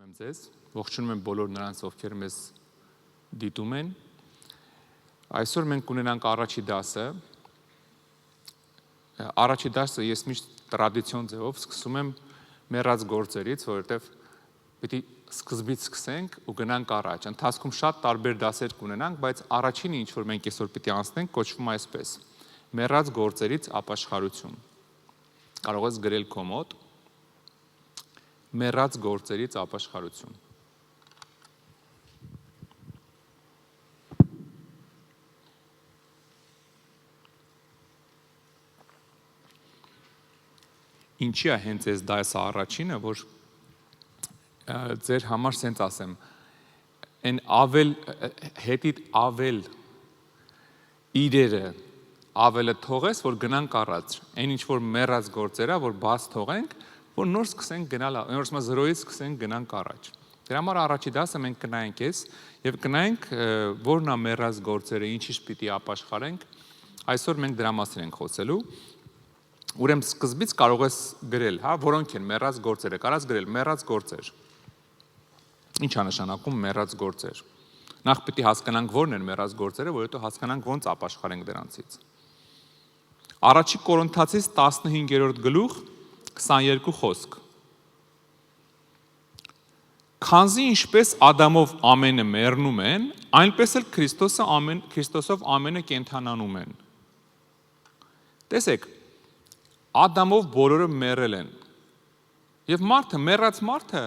եմ ձեզ, ողջունում եմ բոլոր նրանց, ովքեր մեզ դիտում են։ Այսօր մենք ունենանք առաջի դասը։ Առաջի դասը ես միշտ տրադիցիոն ձևով սկսում եմ մեռած գործերից, որովհետև պիտի սկզբից սկսենք ու գնանք առաջ։ Ընթացքում շատ տարբեր դասեր կունենանք, բայց առաջինը, ինչ որ մենք այսօր պիտի անցնենք, կոչվում է այսպես. մեռած գործերից ապաշխարություն։ Կարող ես գրել քո մոտ մեռած գործերից ապաշխարություն։ Ինչի է հենց այս դասը առաջինը, որ ձեր համար սենց ասեմ, այն հետիդ ավել իրերը ավելը թողես, որ գնանք առաջ, այն ինչ որ մեռած գործերա, որ բաց թողենք, որ նոր սկսենք գնալ, նոր 0-ից սկսենք գնանք առաջ։ Դրա համար առաջի դասը մենք կնայենք էս եւ կնայենք որն է մեռած գործերը, ինչից պիտի ապաշխարենք։ Այսօր մենք դրա մասին ենք խոսելու։ Ուրեմն սկզբից կարող ես գրել, հա, որոնք են մեռած գործերը, կարաս գրել մեռած գործեր։ Ինչ է նշանակում մեռած գործեր։ Նախ պիտի հասկանանք որն են մեռած գործերը, որովհետեւ հասկանանք ոնց ապաշխարենք դրանցից։ Առաջի Կորինթացիս 15-րդ գլուխ 22 խոսք։ Քանզի ինչպես Ադամով ամենը մեռնում են, այնպես էլ Քրիստոսով ամենը կենդանանում են։ Տեսեք, Ադամով բոլորը մեռել են։ Եվ մարդը, մեռած մարդը,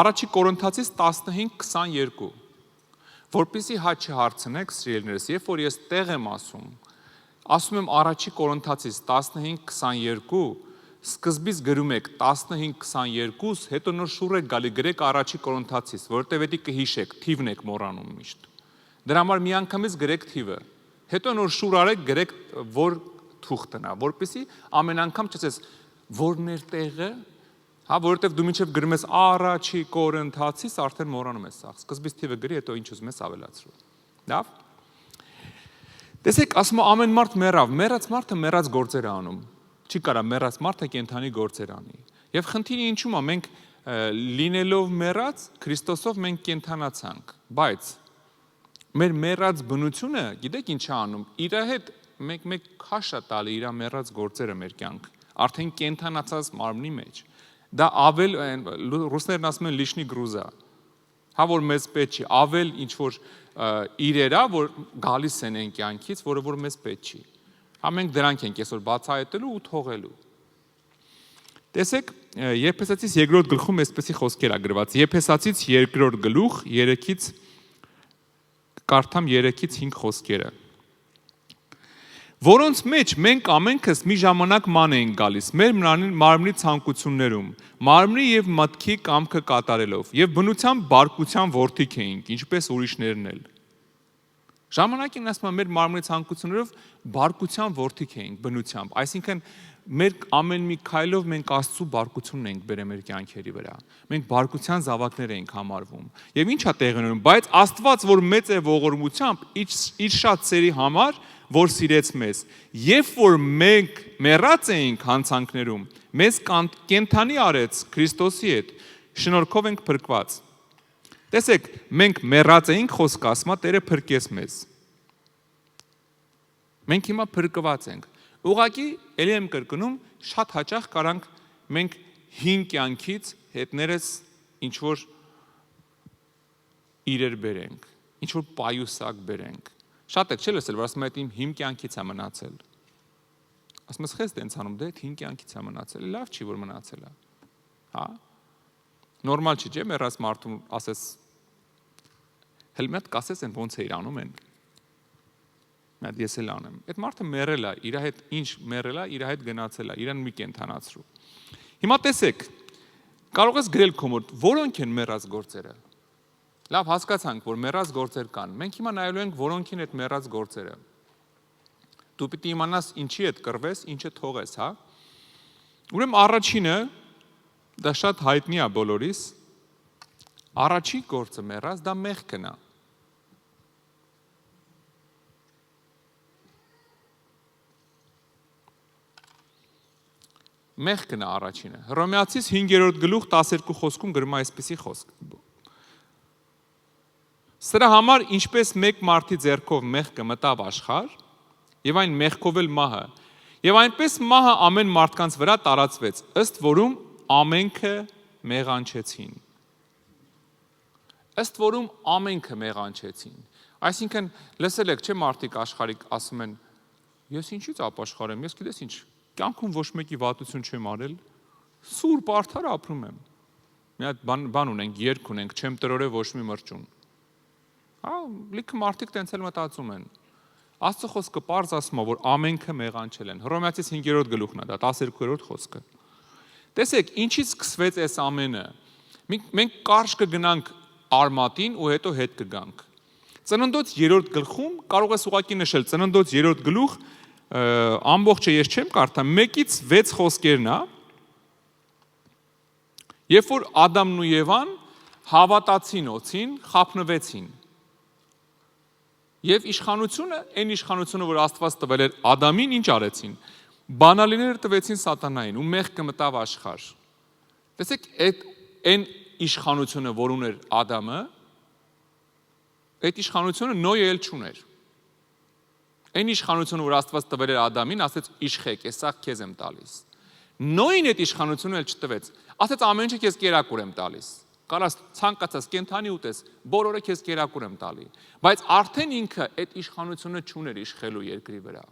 առաջի Կորինթացիս 15:22, որպեսզի հաճ չհարցնեք, սիրելիներս, երբ որ ես տեղ եմ ասում եմ առաջի Կորինթացիս 15:22, սկզբից գրում եք 15:22, հետո նոր շուռ եք գալի գրեք առաջի Կորինթացիս, որովհետև դա կհիշեք, թիվն եք մոռանում միշտ։ Դրա համար մի անգամից գրեք թիվը, հետո նոր շուռ արեք գրեք որ թուղթն է, որպեսզի ամեն անգամ չասես որն էր տեղը, հա, որովհետև դու մինչև գրում ես առաջի Կորինթացիս արդեն մոռանում ես սա։ Սկզբից թիվը գրի, հետո ինչ ուզում ես ավելացրու։ Լավ։ Տեսեք, ասում եմ ամեն մարդ մեռավ, մեռած մարդը մեռած գործեր է անում։ Չի կարա մեռած մարդը կենդանի գործեր անի։ Եվ խնդիրը ինչու՞մ է, մենք լինելով մեռած, Քրիստոսով մենք կենդանացանք, բայց մեր մեռած բնությունը, գիտեք ինչ է անում, իր հետ մեկ քաշ է տալի իր մեռած գործերը մեր կյանք, արդեն կենդանացած մարմնի մեջ։ Դա ավել ռուսներն ասում են լիշնի գրուզա։ Հա որ մեզ պետք չի, ավել ինչ որ իրերա, որ գալիս են այն կյանքից, որը որ մեզ պետք չի։ Հա մենք դրանք ենք այսօր բացահայտելու ու թողելու։ Տեսեք, Եփեսացիս 2-րդ գլխում այսպեսի խոսքեր ա գրված։ Եփեսացիս 2-րդ գլուխ 3-ից կարդամ 3-ից 5 խոսքերը։ Որոնց մեջ մենք ամենքս մի ժամանակ ման էինք գալիս, մեր մարմնի ցանկություններում, մարմնի եւ մտքի կամքը կատարելով, եւ բնությամբ բարկության որդիք էինք, ինչպես ուրիշներն էլ։ Ժամանակին ասում եմ մեր մարմնի ցանկություններով բարկության որդիք էինք բնությամբ, այսինքն մեր ամեն մի քայլով մենք Աստծո բարկությունն ենք բերել մեր կյանքերի վրա։ Մենք բարկության զավակներ ենք համարվում։ Եվ ի՞նչ է տեղի ունենում, բայց Աստված, որ մեծ է ողորմությամբ, իր շատ սերի համար, որ սիրեց մեզ, երբ որ մենք մեռած էինք հանցանքներում, մեզ կենդանի արեց Քրիստոսի հետ, շնորհքով ենք փրկված։ Տեսեք, մենք մեռած էինք, խոսքը ասում է, Տերը փրկեց մեզ։ Մենք հիմա փրկված ենք։ Ուղղակի, ելի եմ կրկնում, շատ հաճախ կարանք մենք հին կյանքից հետներս ինչ որ իրեր բերենք, ինչ որ պայուսակ բերենք։ Շատ եք չէ՞ լսել, որ ասում եմ իմ կյանքից է մնացել։ Ասում ես խես տենց անում, դե հին կյանքից է մնացել, լավ չի որ մնացել է։ Հա։ Նորմալ չի, չէ՞, մեռած մարդուն ասես հելմետ կասես են ոնց է իր անում են։ Մատ ես էլ անեմ։ Այդ մարդը մեռել է, իր հետ ինչ մեռել է, իր հետ գնացել է, իրան մի կենթանացրու։ Հիմա տեսեք, կարող ես գրել քո մոտ, որոնք են մեռած գործերը։ Լավ, հասկացանք, որ մեռած գործեր կան։ Մենք հիմա նայելու ենք որոնք են այդ մեռած գործերը։ Դու պիտի իմանաս ինչի հետ կռվես, ինչը թողես, հա։ Ուրեմն առաջինը դա շատ հայտնի է բոլորիս։ Առաջի գործը մեռած դա մեղքն է։ Մեղքն է առաջինը։ Հռոմեացիս 5-րդ գլուխ 12 խոսքում գրում է այսպիսի խոսք. Սրա համար ինչպես մեկ մարդի ձեռքով մեղքը մտավ աշխարհ, եւ այն մեղքով էլ մահը, եւ այնպես մահը ամեն մարդկանց վրա տարածվեց, ըստ որում ամենքը մեղանչեցին։ Ըստ որում ամենքը մեղանչեցին։ Այսինքն, լսել եք, չէ՞ մարդիկ աշխարհիկ ասում են. Ես ինչի՞ց ապաշխարեմ, ես գիտես ինչ, կյանքում ոչ մեկի վատություն չեմ արել, սուրբ արդար ապրում եմ։ Մի հատ բան ունենք, երգ ունենք, չեմ տրորե ոչ մի մրջուն։ Հա, լիքը մարդիկ տենց էլ մտածում են։ Աստծո խոսքը պարզ ասում է, որ ամենքը մեղանչել են։ Հռոմեացիս 5-րդ գլուխն է դա, 12-րդ խոսքը։ Տեսեք, ինչից սկսվեց այս ամենը։ Մենք կարճ կգնանք արմատին ու հետո հետ կգանք։ Ծննդոց 3-րդ գլխում կարող ես ուղղակի նշել Ծննդոց 3-րդ գլուխ, ամբողջը ես չեմ կարդա, 1-ից 6 խոսքերն է։ Երբ որ Ադամն ու Եվան հավատացին օձին, խաբնվեցին։ Եվ իշխանությունը, այն իշխանությունը, որ Աստված տվել էր Ադամին, ինչ արեցին։ Բանալիները տվեցին սատանային ու մեղքը մտավ աշխարհ։ Տեսեք, այն իշխանությունը, որ ուներ Ադամը, այդ իշխանությունը Նոյը էլ չուներ։ Այն իշխանությունը, որ Աստված տվել էր Ադամին, ասեց իշխեք, ես սա քեզ եմ տալիս։ Նոյին այդ իշխանությունը էլ չտվեց։ Ասեց ամեն ինչը քեզ կերակուր եմ տալիս։ Կարաս ցանկացած կենթանի ուտես, բոլորը քեզ կերակուր եմ տալի։ Բայց արդեն ինքը այդ իշխանությունը չուներ իշխելու երկրի վրա։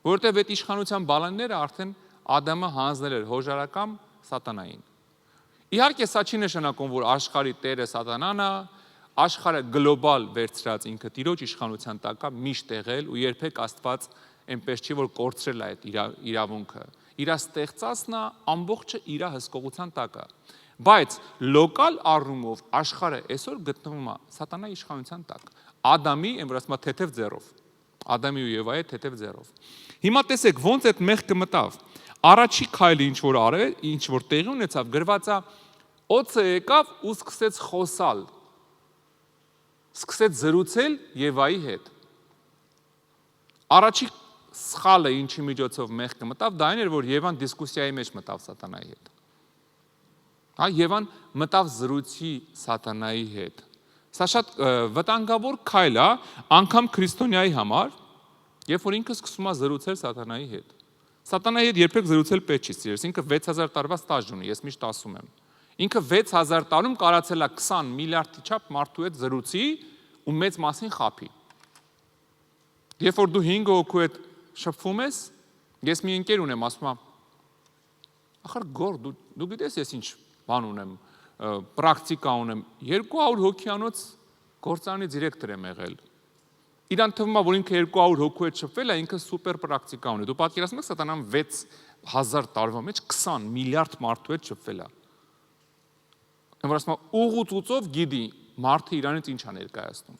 Որովհետև այդ իշխանության բալանները արդեն Ադամը հանձնել էր հոժարակամ սատանային։ Իհարկե սա չի նշանակում, որ աշխարհի տերը սատանան է, աշխարհը գլոբալ վերցրած ինքը Տիրոջ իշխանության տակ է միշտ եղել ու երբեք Աստված այնպես չի, որ կորցրել է այդ իրավունքը։ Իր ստեղծածն է, ամբողջը իր հսկողության տակ է։ Բայց լոկալ առումով աշխարհը այսօր գտնվում է սատանայի իշխանության տակ։ Ադամի, այն որ ասում է թեթև ձեռով։ Ադամի ու Եվայի թեթև ձեռով։ Հիմա տեսեք, ոնց այդ մեղքը մտավ։ Առաջի քայլը ինչ որ արել, ինչ որ տեղի ունեցավ, գրված է օձը եկավ ու սկսեց խոսալ։ Սկսեց զրուցել Եվայի հետ։ Առաջի սխալը, ինչի միջոցով մեղքը մտավ, դա այն էր, որ Եվան դիսկուսիայի մեջ մտավ սատանայի հետ։ Հա, Եվան մտավ զրույցի սատանայի հետ։ Սա շատ վտանգավոր քայլ է, անգամ քրիստոնյայի համար, երբ որ ինքը սկսում է զրուցել սատանայի հետ։ Սատանայի հետ երբեք զրուցել պետք չի, սիրելիս, ինքը 6000 տարվա ստաժ ունի, ես միշտ ասում եմ։ Ինքը 6000 տարում կարացել է 20 միլիարդի չափ մարդու հետ զրուցի ու մեծ մասին խաբի։ Երբ որ դու 5 հոգու հետ շփվում ես, ես մի ընկեր ունեմ, ասում եմ, ախր գոր, դու գիտես ես ինչ բան ունեմ, պրակտիկա ունեմ, 200 հոգյանոց գործարանի դիրեկտոր եմ եղել։ Իրան թվում է, որ ինքը 200 հոգու հետ շփվել է, ինքը սուպեր պրակտիկա ունի։ Դու պատկերացնում ես, սատանան 6000 տարվա մեջ 20 միլիարդ մարդու հետ շփվել է։ Այն որ ասում է, ուղուծուծով գիտի մարդը իրանից ինչ է ներկայացնում։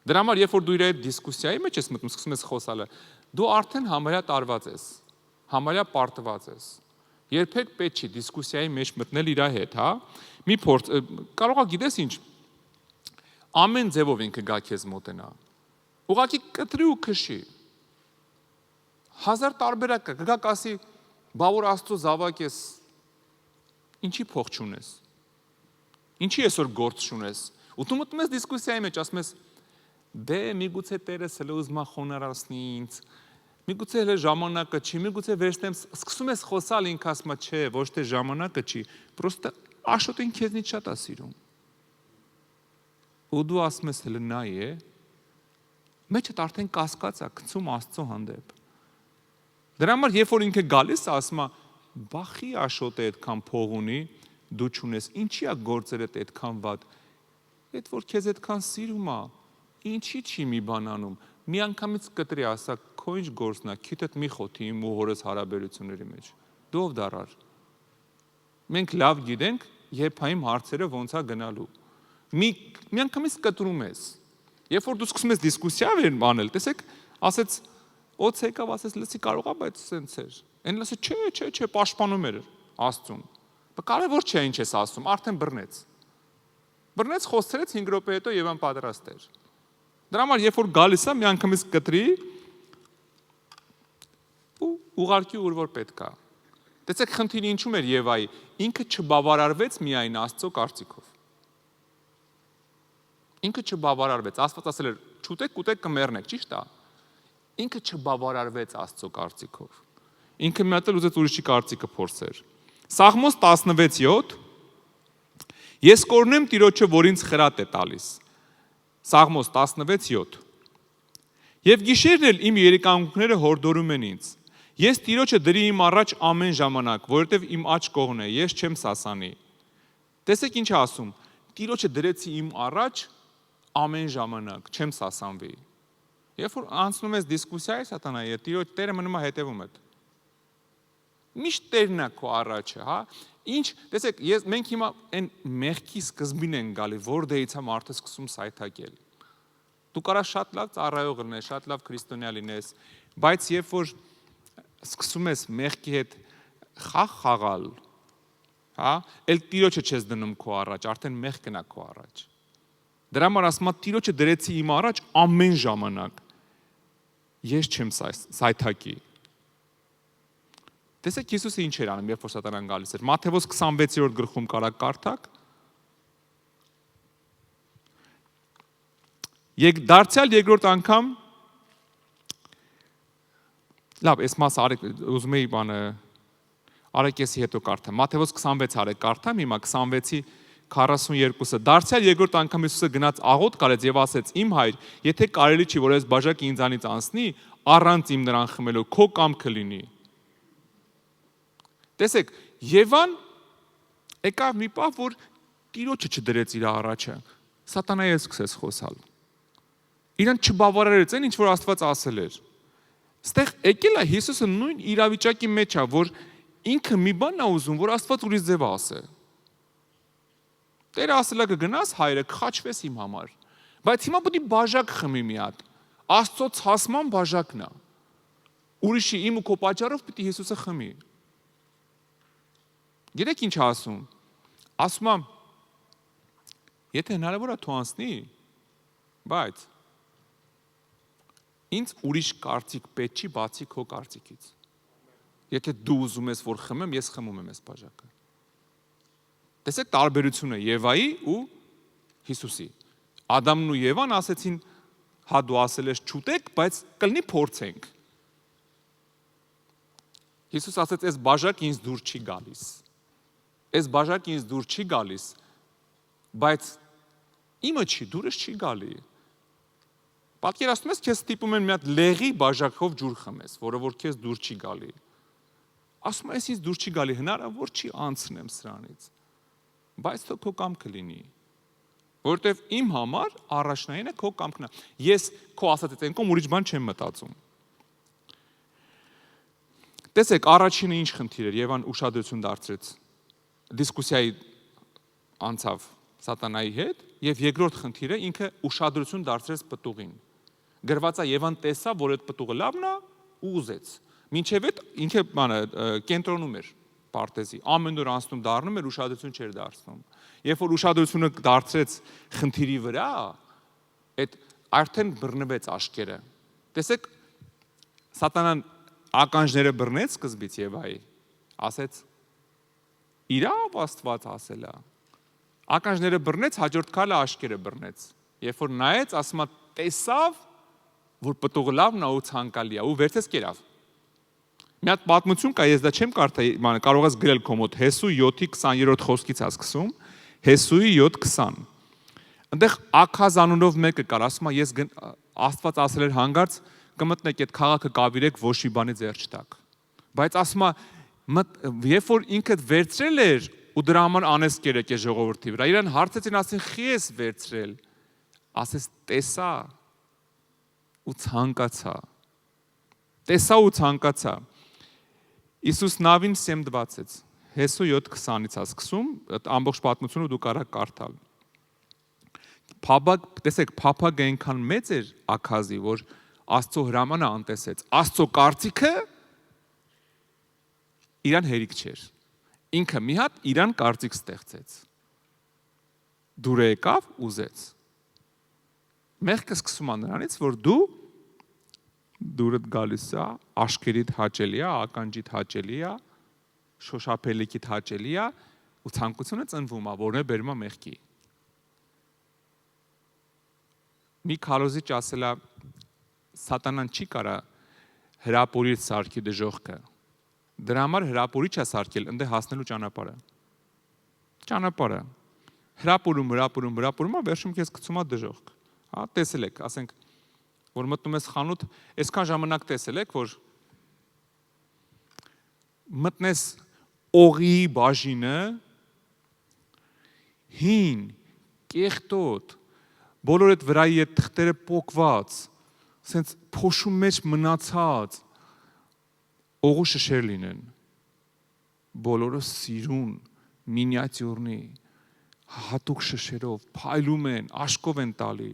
Դրա համար, երբ որ դու իր այդ դիսկուսիայի մեջ ես մտնում, սկսում ես խոսալը, դու արդեն համարյա տարված ես, համարյա պարտված ես։ Երբեք պետք չի դիսկուսիայի մեջ մտնել իր հետ, հա։ Մի փորձ, կարող է գիտես ինչ, ամեն ձևով ինքը գա քեզ մոտենա։ Ուղղակի կտրի ու քշի։ 1000 տարբերակ կա, կգա կասի, բա որ Աստծո զավակ ես, ինչի փող չունես։ Ինչի այսօր գործ չունես։ Ու դու մտնում ես դիսկուսիայի մեջ, ասում ես, դե միգուցե Տերս հələ ուզում է խոնարհացնի ինձ, միգուցե հələ ժամանակը չի, միգուցե վերցնեմ, սկսում ես խոսալ, ինքը ասում է, չէ, ոչ թե ժամանակը չի, պրոստը Աշոտին քեզնից շատ է սիրում։ Ու դու ասում ես, հələ նա է, մեջդ արդեն կասկած է, գցում Աստծո հանդեպ։ Դրա համար, երբ որ ինքը գալիս է, ասում է, բախի Աշոտը այդքան փող ունի, դու չունես, ինչի է գործերդ այդքան վատ, այդ որ քեզ այդքան սիրում է, ինչի չի մի բան անում, մի անգամից կտրի ասա, քո ինչ գործն է, քիթդ մի խոթի իմ ու հորս հարաբերությունների մեջ, դու ով դարար։ Մենք լավ գիտենք, երբայիմ հարցերը ոնց է գնալու։ Մի անգամից կտրում ես։ Երբ որ դու սկսում ես դիսկուսիա անել, տեսեք, ասեց, օձ եկավ, ասեց, լսի կարող է, բայց սենց էր։ Այն ասեց, չէ, պաշտպանում էր Աստծուն։ Կարևոր չէ ինչ ես ասում, արդեն բռնեց։ Բռնեց, խոսցրեց 5 րոպե հետո Եվան պատրաստ էր։ Դրա համար, երբ որ գալիս է, մի անգամից կտրի ու ուղարկի ուր որ պետք է։ Տեսեք, խնդիրը ինչու էր Եվայի, ինքը չբավարարվեց միայն Աստծո կարծիքով։ Ինքը չբավարարվեց, Աստված ասել էր, չուտեք, կուտեք կմեռնեք, ճիշտ է։ Ինքը չբավարարվեց Աստծո կարծիքով։ Ինքը մի հատ էլ ուզեց ուրիշի կարծիքը փորձեր։ Սաղմոս 16:7 Ես կորնեմ Տիրոջը, որ ինձ խրատ է տալիս։ Սաղմոս 16:7 Եվ գիշերն էլ իմ երեկանգունքները հորդորում են ինձ։ Ես Տիրոջը դրի իմ առաջ ամեն ժամանակ, որովհետև իմ աջ կողմն է, ես չեմ սասանի։ Տեսեք ինչ ասում։ Տիրոջը դրեցի իմ առաջ ամեն ժամանակ, չեմ սասանվի։ Երբ որ անցնում ես դիսկուսիայի սատանայի հետ, Տիրոջ Տերը մնում է հետևում հետ։ Միշտ Տերն է քո առաջը, հա։ Ինչ, տեսեք, մենք հիմա այն մեղքի սկզբին են գալի, որտեղից է մարդը սկսում սայթակել։ Դու կարաս շատ լավ ծառայող լինես, շատ լավ քրիստոնյա լինես, բայց երբ որ սկսում ես մեղքի հետ խաղ խաղալ, հա, էլ Տիրոջը չես դնում քո առաջ, արդեն մեղքն է քո առաջ։ Դրա համար ասում եմ, Տիրոջը դրեցի իմ առաջ ամեն ժամանակ։ Ես չեմ սայթակի։ Տեսեք Հիսուսը ինչ էր անում, երբ որ սատանան գալիս էր։ Մատթեոս 26-րդ գլխում կարակ կարդակ։ Դարձյալ երկրորդ անգամ լավ, այս մասը արեք, ուզում եի բանը արեք էսի հետո կարդամ։ Մատթեոս 26 արեք կարդամ, հիմա 26-ի 42-ը։ Դարձյալ երկրորդ անգամ Հիսուսը գնաց աղոտ կարեց եւ ասեց. Իմ հայր, եթե կարելի չի, որ այս բաժակը ինձանից անցնի, առանց իմ նրան խմելու, քո կամքը լինի։ Տեսեք, Եվան եկավ մի պահ, որ Տիրոջը չդրեց իր առաջը։ Սատանայի սկսեց խոսալ։ Իրան չբավարարեց այն, ինչ որ Աստված ասել էր։ Ստեղ եկել է Հիսուսը նույն իրավիճակի մեջ է, որ ինքը մի բան է ուզում, որ Աստված ուրիշ ձև ասե։ Տերը ասել է կգնաս հայրը, կխաչվես իմ համար։ Բայց հիմա պետք է բաժակ խմի մի հատ։ Աստծո ցասման բաժակն է։ Ուրիշի իմ ու քո պատճառով պետք է Հիսուսը խմի։ Գիտեք ինչ ասում։ Ասում եմ, եթե հնարավոր է թող անցնի, բայց ինձ ուրիշ կարծիք պետք չի բացի քո կարծիքից։ Եթե դու ուզում ես որ խմեմ, ես խմում եմ այս բաժակը։ Տեսեք տարբերությունը Եվայի ու Հիսուսի։ Ադամն ու Եվան ասեցին, հա դու ասել ես չուտեք, բայց կլինի փորձենք։ Հիսուս ասեց, այս բաժակը ինձ դուր չի գալիս։ Այս բաժակը ինձ դուր չի գալիս, բայց իմը չի, դուրս չի գալի։ Պատկերացնում ես, քեզ ստիպում են մի հատ լեղի բաժակով ջուր խմես, որը որ քեզ դուր չի գալի։ Ասում ես, ինձ դուր չի գալի, հնարավոր չի անցնեմ սրանից։ Բայց թող քո կամքը լինի։ Որովհետև իմ համար առաջնայինը քո կամքն է։ Ես քո ասած այդ կողմ ուրիշ բան չեմ մտածում։ Տեսեք, առաջինը ինչ խնդիր էր, Եվան ուշադրություն դարձրեց դիսկուսիայի անցավ սատանայի հետ, եւ երկրորդ խնդիրը ինքը ուշադրություն դարձրեց պտուղին։ Գրված է Եվան տեսավ, որ այդ պտուղը լավն է ու ուզեց։ Մինչև այդ ինքը բանը կենտրոնում էր պարտեզի, ամեն օր անցնում դառնում էր, ուշադրություն չէր դարձնում։ Երբ որ ուշադրությունը դարձրեց խնդիրի վրա, այդ արդեն բռնվեց աշկերը։ Տեսեք, սատանան ականջները բռնեց սկզբից Եվայի, ասեց իրավ Աստված ասել է։ Ականջները բռնեց, հաջորդ քայլը աշկերը բռնեց։ Երբ որ նայեց, ասում է, տեսավ, որ պտուղը լավն է ու ցանկալի է, ու վերցեց կերավ։ Մի հատ պատմություն կա, ես դա չեմ կարդա, կարող ես գրել քո մոտ, Հեսու 7:20-րդ խոսքից է սկսում, Հեսուի 7:20։ Այնտեղ Աքազ անունով մեկը կար, ասում է, ես Աստված ասել էր հանգարց կմտնեք այդ քաղաքը կավիրեք, ոչ մի բանի ձեռ չտաք։ Բայց ասում է, երբ որ ինքը վերցրել էր ու դրա համար անեսկեր եկե ժողովրդի վրա, իրան հարցեցին, ասին, խի ես վերցրել, ասես տեսա ու ցանկացա։ Տեսա ու ցանկացա։ Իսուս նավին սեմդվածեց։ Հեսու 7:20-ից է սկսում, այդ ամբողջ պատմությունը դու կարող կարդալ։ Տեսեք, փափագը այնքան մեծ էր Աքազի, որ Աստծո հրամանը անտեսեց։ Աստծո կարծիքը իրան հերիք չէր։ Ինքը մի հատ իրան կարծիք ստեղծեց։ Դուրը եկավ, ուզեց։ Մեղքը սկսում է նրանից, որ դուրդ գալիս է, աշկերիդ հաճելի է, ականջիդ հաճելի է, շոշափելիքիդ հաճելի է ու ցանկությունը ծնվում է, որն է բերում է մեղքի։ Մի քարոզիչ ասել է սատանան չի կարա հրապուրիչ սարքի դժողքը։ Դրա համար հրապուրիչ է սարքել ընդ հասնելու ճանապարհը։ Ճանապարհը հրապուրում, վերջում քեզ գցում է դժողք։ Հա, տեսել եք, ասենք, որ մտնում ես խանութ, այսքան ժամանակ տեսել եք, որ մտնես օղի բաժինը, հին, կեղտոտ, բոլոր այդ վրայի այդ թղթերը պոկված, սենց փոշու մեջ մնացած, օղու շշեր լինեն, բոլորը սիրուն, մինիատյուրնի, հատուկ շշերով, փայլում են, աշկով են տալի,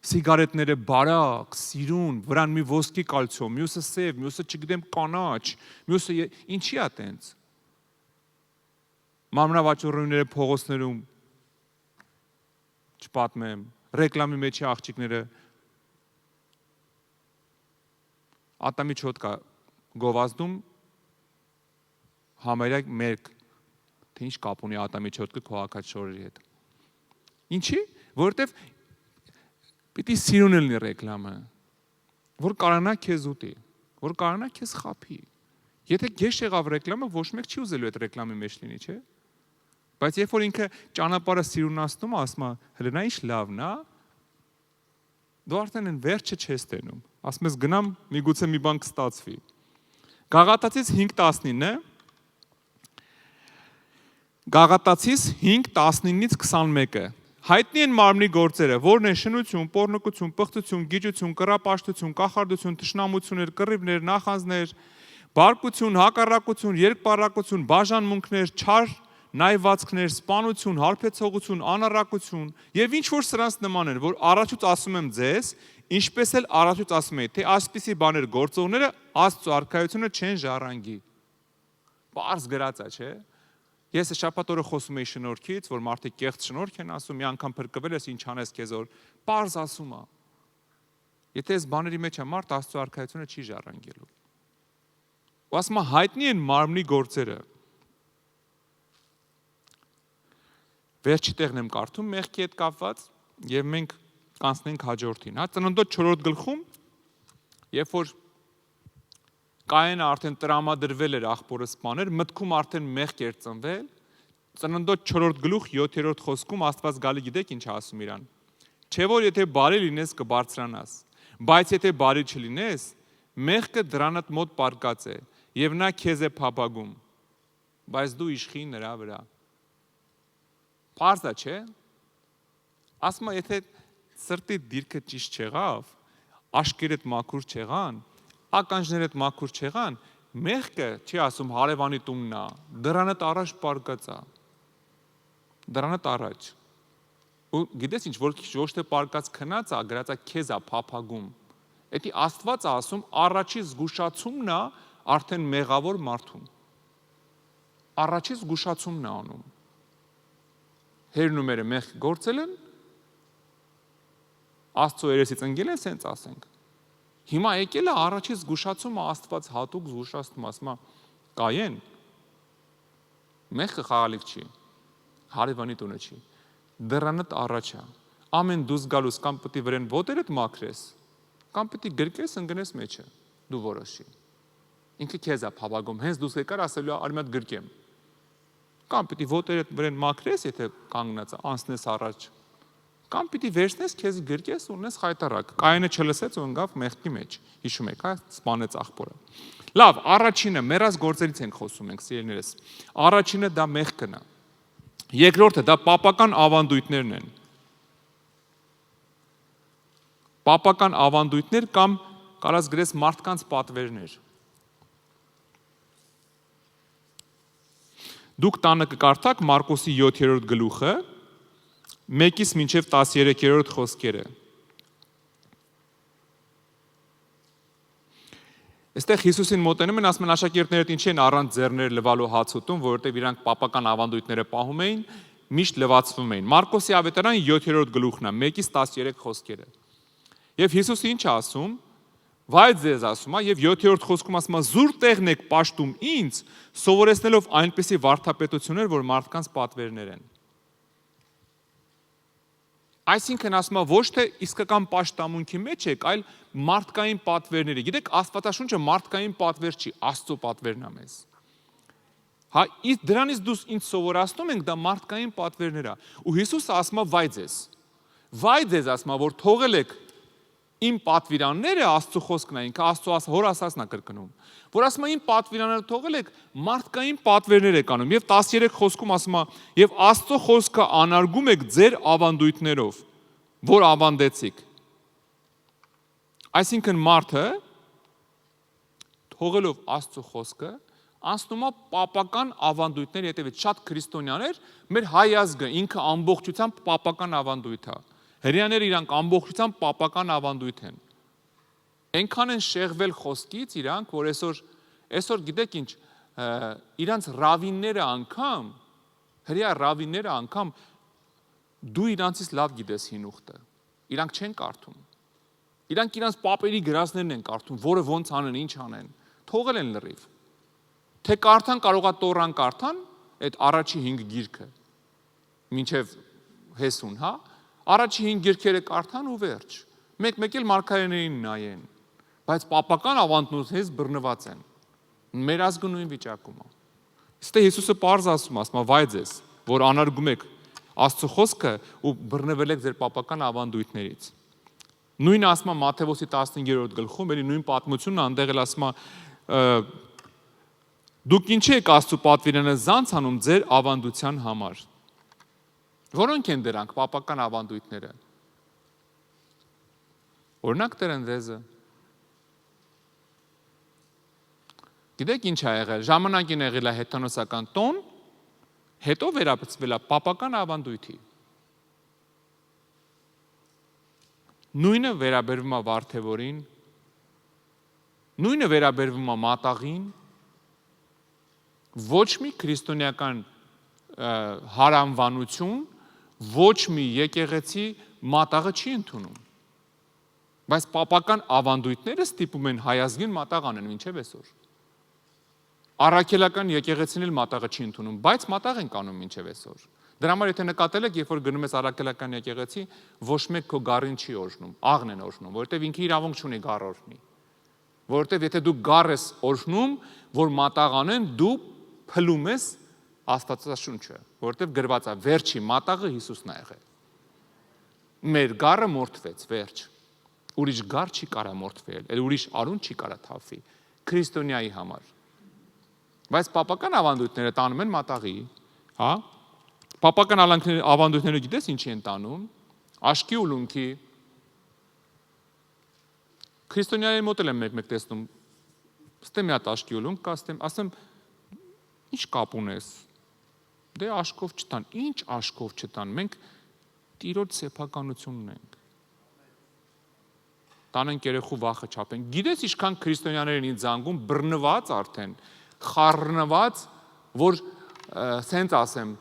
սիգարետները բարակ, սիրուն, վրան մի ոսկի կալցիոմ, մյուսը սև, մյուսը չգիտեմ կանաչ, մյուսը ինչի է տենց։ Մարմնավաճառությունները փողոցներում չպատմեմ, ռեկլամի մեջի աղջիկները ատամի չոտկա գովազդում համարյա մերկ, թե ինչ կապ ունի ատամի չոտկը քո ակած շորերի հետ։ Ինչի՞, որովհետև պիտի սիրուն լինի ռեկլամը, որ կարողանա քեզ ուտի, որ կարողանա քեզ խաբի։ Եթե գեշ եղավ ռեկլամը, ոչ մեկ չի ուզելու այդ ռեկլամի մեջ լինի, չէ՞։ Բայց երբ որ ինքը ճանապարհը սիրունացնում, ասում է, հենց ինչ լավն է, դու արդեն այն վերջը չես տենում։ Ասում ես գնամ, միգուցե մի բան կստացվի։ Գաղատացից 5:19-ը Գաղատացից 5:19-ից 21-ը հայտնի են մարմնի գործերը, որն են շնություն, պոռնկություն, պղծություն, գիջություն, կռապաշտություն, կախարդություն, թշնամություններ, կռիվներ, նախանձներ, բարկություն, հակառակություն, երկպառակություն, բաժանմունքներ, չար նայվածքներ, սպանություն, հարբեցողություն, անառակություն եւ ինչ որ սրանց նման են, որ առաջուց ասում եմ ձեզ, ինչպես էլ առաջուց ասում եմ, թե այսպիսի բաներ գործողները Աստծո արքայությունը չեն ժառանգի։ Պարզ գրած է, չէ՞։ Ես շաբաթ օրը խոսում էի շնորհքից, որ մարդիկ կեղծ շնորհք են ասում, մի անգամ փրկվել ես, ինչ անես քեզ որ պարզ ասում է։ Եթե այս բաների մեջ է մարդ Աստծո արքայությունը չի ժառանգելու։ Ու ասում է հայտնի են մարմնի գործերը։ Վերջի տեղն եմ կարդում մեղքի հետ կապված եւ մենք կանցնենք հաջորդին, հա, Ծննդոց 4-րդ գլխում, երբ որ Կայենը արդեն տրամադրվել էր աղբորը սպաներ, մտքում արդեն մեղք էր ծնվել, Ծննդոց 4-րդ գլուխ 7-րդ խոսքում Աստված գալի գիտեք ինչ ասում իրան։ Չէ որ եթե բարի լինես կբարձրանաս, բայց եթե բարի չլինես, մեղքը դրանդ մոտ պարկած է եւ նա քեզ է փափագում, բայց դու իշխի նրա վրա։ Պարզ է, չէ՞։ Ասում է, եթե սրտի դիրքը ճիշտ չեղավ, աշկերդ մաքուր չեղան, ականջներդ մաքուր չեղան, մեղքը չի ասում հարևանի տունն է, դրանդ առաջ պարկած է։ Դրանդ առաջ։ Ու գիտես ինչ, ոչ թե պարկած քնած է, գրած է քեզ է փափագում։ Էդի Աստված է ասում, առաջի զգուշացումն է արդեն մեղավոր մարդուն։ Առաջի զգուշացումն է անում։ Հերնումերը մեղք գործել են, Աստծո երեսից ընկել են, սենց ասենք։ Հիմա եկել է առաջի զգուշացումը Աստված հատուկ զգուշացնում, ասում է Կայեն, մեղքը խաղալիք չի, հարևանի տունը չի, դրանդ առաջ է, ամեն դուրս գալուց կամ պիտի վրեն ոտերդ մաքրես, կամ պիտի գրկես ընկնես մեջը, դու որոշի։ Ինքը քեզ է փափագում, հենց դուրս եկար ասելու է արի մատ գրկեմ։ Կամ պիտի ոտերդ վրեն մաքրես, եթե կանգնած է, անցնես առաջ, կամ պիտի վերցնես քեզ գրկես ու ունես խայտարակ։ Կայենը չլսեց ու ընկավ մեղքի մեջ։ Հիշում եք, հա, սպանեց աղբորը։ Լավ, առաջինը մեռած գործերից ենք խոսում ենք, սիրելիներս։ Առաջինը դա մեղքն է։ Երկրորդը դա պապական ավանդույթներն են։ Պապական ավանդույթներ կամ կարած գրես մարդկանց պատվերներ։ Դուք տանը կկարդաք Մարկոսի 7-րդ գլուխը 1-ից մինչև 13-րդ խոսքերը։ Այստեղ Հիսուսին մոտենում են, ասում են աշակերտներդ ինչի են առանց ձեռներ լվալու հաց ուտում, որովհետև իրանք պապական ավանդույթները պահում էին, միշտ լվացվում էին։ Մարկոսի ավետարան 7-րդ գլուխն է, 1-ից 13 խոսքերը։ Եվ Հիսուսը ինչ է ասում, Վայ ձեզ ասում է եւ 7-րդ խոսքում ասում է զուր տեղն եք պաշտում ինձ, սովորեցնելով այնպիսի վարդապետություններ, որ մարդկանց պատվերներ են։ Այսինքն ասում է ոչ թե իսկական պաշտամունքի մեջ եք, այլ մարդկային պատվերների։ Գիտեք, Աստվածաշունչը մարդկային պատվեր չի, Աստծո պատվերն է մեզ։ Հա, դրանից դուս ինձ սովորացնում ենք, դա մարդկային պատվերներ է։ Ու Հիսուսը ասում է վայ ձեզ։ Վայ ձեզ ասում է, որ թողել եք իմ պատվիրանները, Աստծո խոսքն է, ինքը Աստծո հոր ասածն է կրկնում, որ ասում է իմ պատվիրանները թողել եք, մարդկային պատվերներ եք անում, եւ 13 խոսքում ասում է, եւ Աստծո խոսքը անարգում եք ձեր ավանդույթներով, որ ավանդեցիք։ Այսինքն մարդը թողելով Աստծո խոսքը անցնում է պապական ավանդույթների հետևից։ Շատ քրիստոնյաներ, մեր հայ ազգը ինքը ամբողջությամբ պապական ավանդույթ է։ Հրեաները իրանք ամբողջությամբ պապական ավանդույթ են։ Այնքան են շեղվել խոսքից իրանք, որ այսօր գիտեք ինչ, իրանք ռավինները անգամ, հրեա ռավինները անգամ դու իրանցից լավ գիտես հին ուխտը։ Իրանք չեն կարդում։ Իրանք իրանց պապերի գրածներն են կարդում, որը ոնց անեն, ինչ անեն։ Թողել են լրիվ։ Թե կարդան կարողա Տորան կարդան, այդ առաջի 5 գիրքը, մինչև Հեսուն, հա, առաջի 5 գիրքերը կարդան ու վերջ։ Մեկ էլ մարգարեներին նայեն, բայց պապական ավանդույթներից բռնված են։ Մեր ազգը նույն վիճակում է։ Իստե Հիսուսը պարզ ասում է, վայ ձեզ, որ անարգում եք Աստծո խոսքը ու բռնվել եք ձեր պապական ավանդույթներից։ Նույնը ասում է Մատթեոս 15-րդ գլխում, էլի նույն պատմությունն այնտեղ էլ ասում է դուք ինչի եք Աստծո պատվիրանները զանց անում ձեր ավանդության համար։ Որոնք են դրանք պապական ավանդույթները։ Օրինակ Տերնդեզը։ Գիտեք ինչ ա եղել, ժամանակին եղել է հեթանոսական տոն, հետո վերապրծվել է պապական ավանդույթի։ Նույնը վերաբերվում է Վարդեվորին, նույնը վերաբերվում է մատաղին, ոչ մի քրիստոնեական հարանվանություն, ոչ մի եկեղեցի մատաղը չի ընդունում։ Բայց պապական ավանդույթները ստիպում են հայ ազգին մատաղ անեն մինչև այսօր։ Առաքելական եկեղեցին էլ մատաղը չի ընդունում, բայց մատաղ են անում մինչև այսօր։ Դրա համար եթե նկատել եք, երբ որ գնում ես առաքելական եկեղեցի, ոչ մեկ քո գառին չի օրհնում, աղն են օրհնում, որովհետև ինքը իրավունք չունի գառ օրհնի։ Որովհետև եթե դու գառ ես օրհնում, որ մատաղ անեն, դու փլում ես Աստվածաշունչը, որովհետև գրված է վերջի մատաղը Հիսուսն է եղել։ Մեր գառը մորթվեց, վերջ։ Ուրիշ գառ չի կարա մորթվել, այլ ուրիշ արուն չի կարա թափվի քրիստոնյայի համար։ Բայց պապական ավանդույթները տանում են մատաղի, հա? Պապական ավանդույթները գիտես ինչի են տանում։ Աշկի ուլունքի։ Քրիստոնյաների մոտ էլ եմ մեկ-մեկ տեսնում։ Ստեմ մի հատ աշկի ուլունք կա, ասեմ, ինչ կապ ունես։ Դե աշկով չտան, ինչ աշկով չտան, մենք Տիրոջ սեփականությունն ենք։ Տանենք երեխու վախը չափեն։ Գիտես ինչքան քրիստոնյաներ են ինձ զանգում, բռնված արդեն, խառնված, որ սենց ասեմ,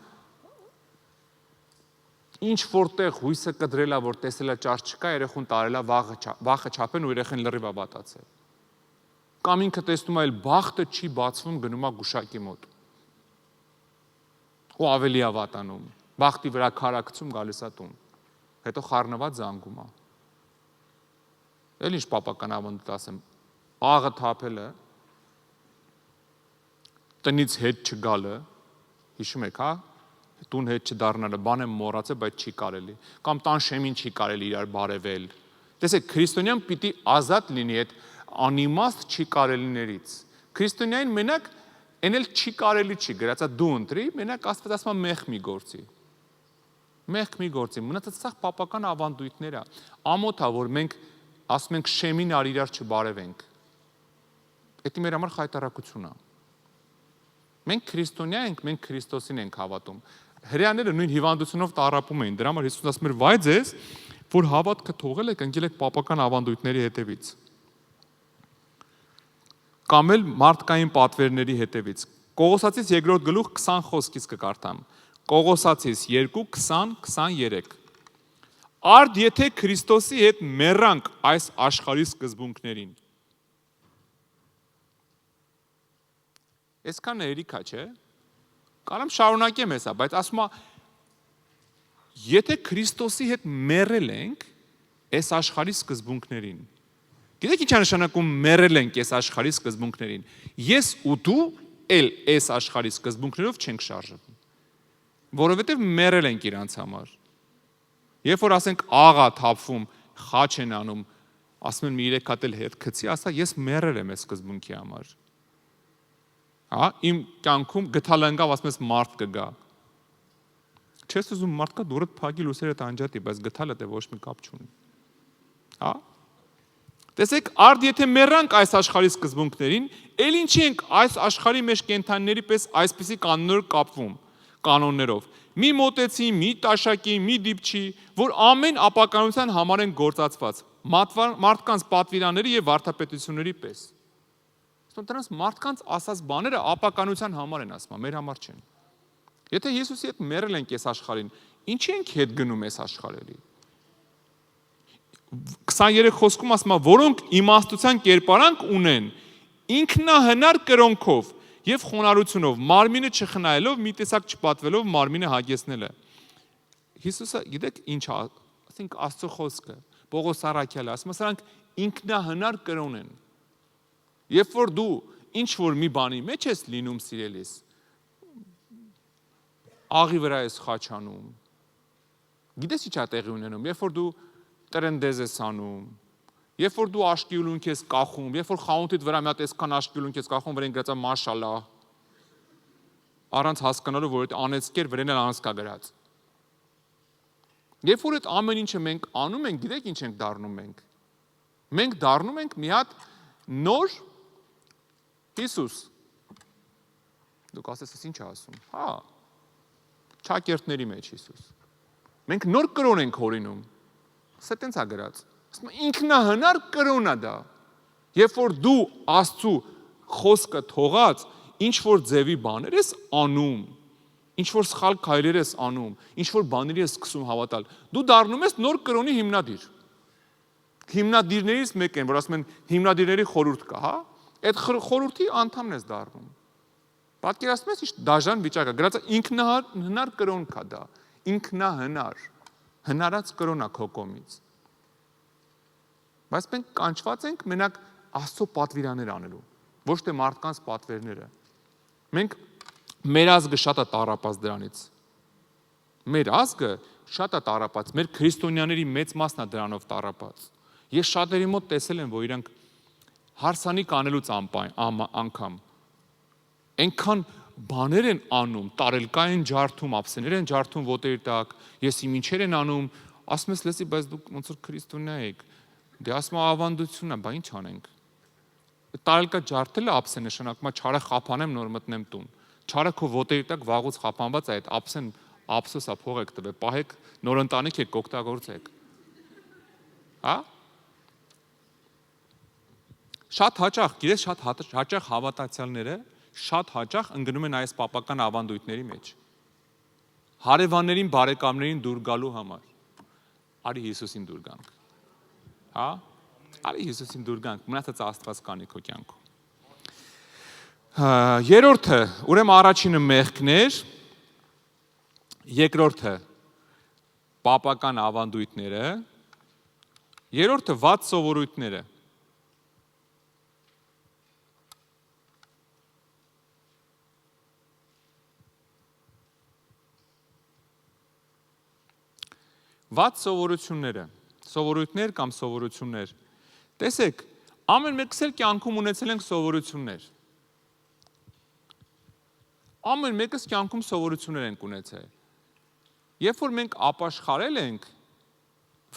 ինչ որտեղ հույսը կդրելա, որ տեսելա ճար չկա, երեխուն տարելա վախը չափեն ու երեխեն լրիվ աբատացել։ Կամ ինքը տեսնում է, այլ բախտը չի բացվում, գնում է գուշակի մոտ։ Ու ավելի է վատանում, բախտի վրա քարակցում գալիս է տուն, հետո խառնված զանգում է։ Էլ ինչ պապական ավանդույթ ասեմ, աղը թափելը, տնից հետ չգալը, հիշում եք, հա, տուն հետ չդառնալը, բան եմ մոռացել, բայց չի կարելի, կամ տան շեմին չի կարելի իրար բարևել։ Տեսեք, քրիստոնյան պիտի ազատ լինի այդ անիմաստ չի կարելիներից։ Քրիստոնյային մենակ Էն էլ չի կարելի չի գրածա դու ընտրի, մենակ Աստված ասում է մեղ մի գործի։ Մեղ մի գործի, մնացած սաղ պապական ավանդույթներ է։ Ամոթ է, որ մենք ասում ենք շեմին ար իրար չբարևենք։ Դա մեր համար խայտարակություն է։ Մենք քրիստոնյա ենք, մենք Քրիստոսին ենք հավատում։ Հրեաները նույն հիվանդությունով տառապում էին, դրա համար Հիսուս ասում էր՝ «Վայ ձեզ, որ հավատքը թողել եք, ընկել եք պապական ավանդույթների հետևից»։ Կամ էլ մարդկային պատվերների հետևից։ Կողոսացիս 2-րդ գլուխ 20 խոսքից կկարդամ։ Կողոսացիս 2:20-23։ Արդ եթե Քրիստոսի հետ մեռանք այս աշխարհի սկզբունքներին։ Այսքան երիկա չէ։ Կարամ շարունակեմ հեսա, բայց ասում է եթե Քրիստոսի հետ մեռել ենք այս աշխարհի սկզբունքներին։ Գիտեք ինչ է նշանակում մեռել ենք այս աշխարհի սկզբունքներին։ Ես ու դու էլ այս աշխարհի սկզբունքներով չենք շարժվում։ Որովհետև մեռել ենք իրանց համար։ Երբ որ ասենք աղա թափվում, խաչ են անում, ասում են մի 3 հատ էլ հետ գցի, ասա ես մեռել եմ այս սկզբունքի համար։ Հա, իմ կյանքում գտալ ընկավ, ասում ես մարդ կգա։ Չես ուզում մարդկա դուրդ փակի լուսերը տանջատի, բայց գտալը դե ոչ մի կապ չունի։ Հա։ Տեսեք, արդ եթե մեռանք այս աշխարհի սկզբունքներին, ել ինչի ենք այս աշխարհի մեջ կենթանիների պես այսպիսի կանոններով կապվում, կանոններով։ Մի մոտեցի, մի տաշակի, մի դիպչի, որ ամեն ապականության համար են գործածված, մարդկանց պատվիրանների եւ վարդապետությունների պես։ Դրանց մարդկանց ասած բաները ապականության համար են ասում, մեր համար չեն։ Եթե Հիսուսի հետ մեռել ենք այս աշխարհին, ինչի ենք հետ գնում այս աշխարհերի։ 23 խոսքում ասում է, որոնք իմաստության կերպարանք ունեն, ինքնահնար կրոնքով եւ խոնարհությունով, մարմինը չխնայելով, մի տեսակ չպատվելով մարմինը հագեցնելը։ Հիսուսը, գիտեք ինչ է, ասենք Աստծո խոսքը, Պողոս առաքյալը ասում է, սրանք ինքնահնար կրոն են։ Երբ որ դու ինչ որ մի բանի մեջ ես լինում սիրելիս, աղի վրա ես խաչանում, գիտես ինչ է տեղի ունենում, երբ որ դու տրնդեզ ես անում, երբ որ դու աշկի ուլունք ես կախում, երբ որ խանութիդ վրա մի հատ այսքան աշկի ուլունք ես կախում, վրան գրած է մաշալլահ, առանց հասկանալու, որ այդ անեցկեր վրան էլ անցկա գրած։ Երբ որ այդ ամեն ինչը մենք անում ենք, գիտեք ինչ ենք դառնում մենք։ Մենք դառնում ենք մի հատ նոր Հիսուս։ Դուք ասես ինչ է ասում։ Հա։ Չակերտների մեջ Հիսուս։ Մենք նոր կրոն ենք հորինում։ Սա տենց է գրած։ Ասում ինքնահնար կրոն է դա։ Երբ որ դու Աստծո խոսքը թողած, ինչ որ ձևի բաներ ես անում, ինչ որ սխալ քայլեր ես անում, ինչ որ բաների ես սկսում հավատալ, դու դառնում ես նոր կրոնի հիմնադիր։ Հիմնադիրներից մեկն են, որ ասում են հիմնադիրների խորհուրդ կա, հա։ Այդ խորհրդի անդամն ես դառնում։ Պատկերացնում ես ինչ դաժան վիճակ է, գրած է ինքնահնար կրոն կա դա, ինքնահնար, հնարած կրոն է քո կողմից։ Բայց մենք կանչված ենք մենակ Աստծո պատվիրաններ անելու, ոչ թե մարդկանց պատվերները։ Մենք մեր ազգը շատ է տառապած դրանից։ Մեր ազգը շատ է տառապած, մեր քրիստոնյաների մեծ մասն է դրանով տառապած։ Ես շատերի մոտ տեսել եմ, որ իրանք հարսանիք անելուց անգամ այնքան բաներ են անում, տարելկա են ջարդում, ափսեներ են ջարդում ոտերի տակ, ես իմ ինչեր են անում, ասում ես լսի, բայց դուք ոնց որ քրիստոնյա եք, դե ասում ավանդություն է, բա ինչ անենք։ Տարելկա ջարդելը ափսե նշանակում է չարը խափանեմ, նոր մտնեմ տուն։ Չարը քո ոտերի տակ վաղուց խափանված է, այդ ափսեն ափսոսա փող եք տվել, պահեք, նոր ընտանիք եք, օգտագործեք։ Հա։ Շատ հաճախ, գիտես, շատ հաճախ հավատացյալները շատ հաճախ ընկնում են այս պապական ավանդույթների մեջ։ Հարևաններին, բարեկամներին դուր գալու համար։ Արի Հիսուսին դուր գանք։ Հա։ Արի Հիսուսին դուր գանք, մնացած Աստված կանի քո կյանքում։ Երրորդը, ուրեմն առաջինը մեղքներ, երկրորդը պապական ավանդույթները, երրորդը վատ սովորույթները։ Վատ սովորությունները, սովորույթներ կամ սովորություններ։ Տեսեք, ամեն մեկս էլ կյանքում ունեցել ենք սովորություններ։ Ամեն մեկս կյանքում սովորություններ ենք ունեցել։ Երբ որ մենք ապաշխարել ենք,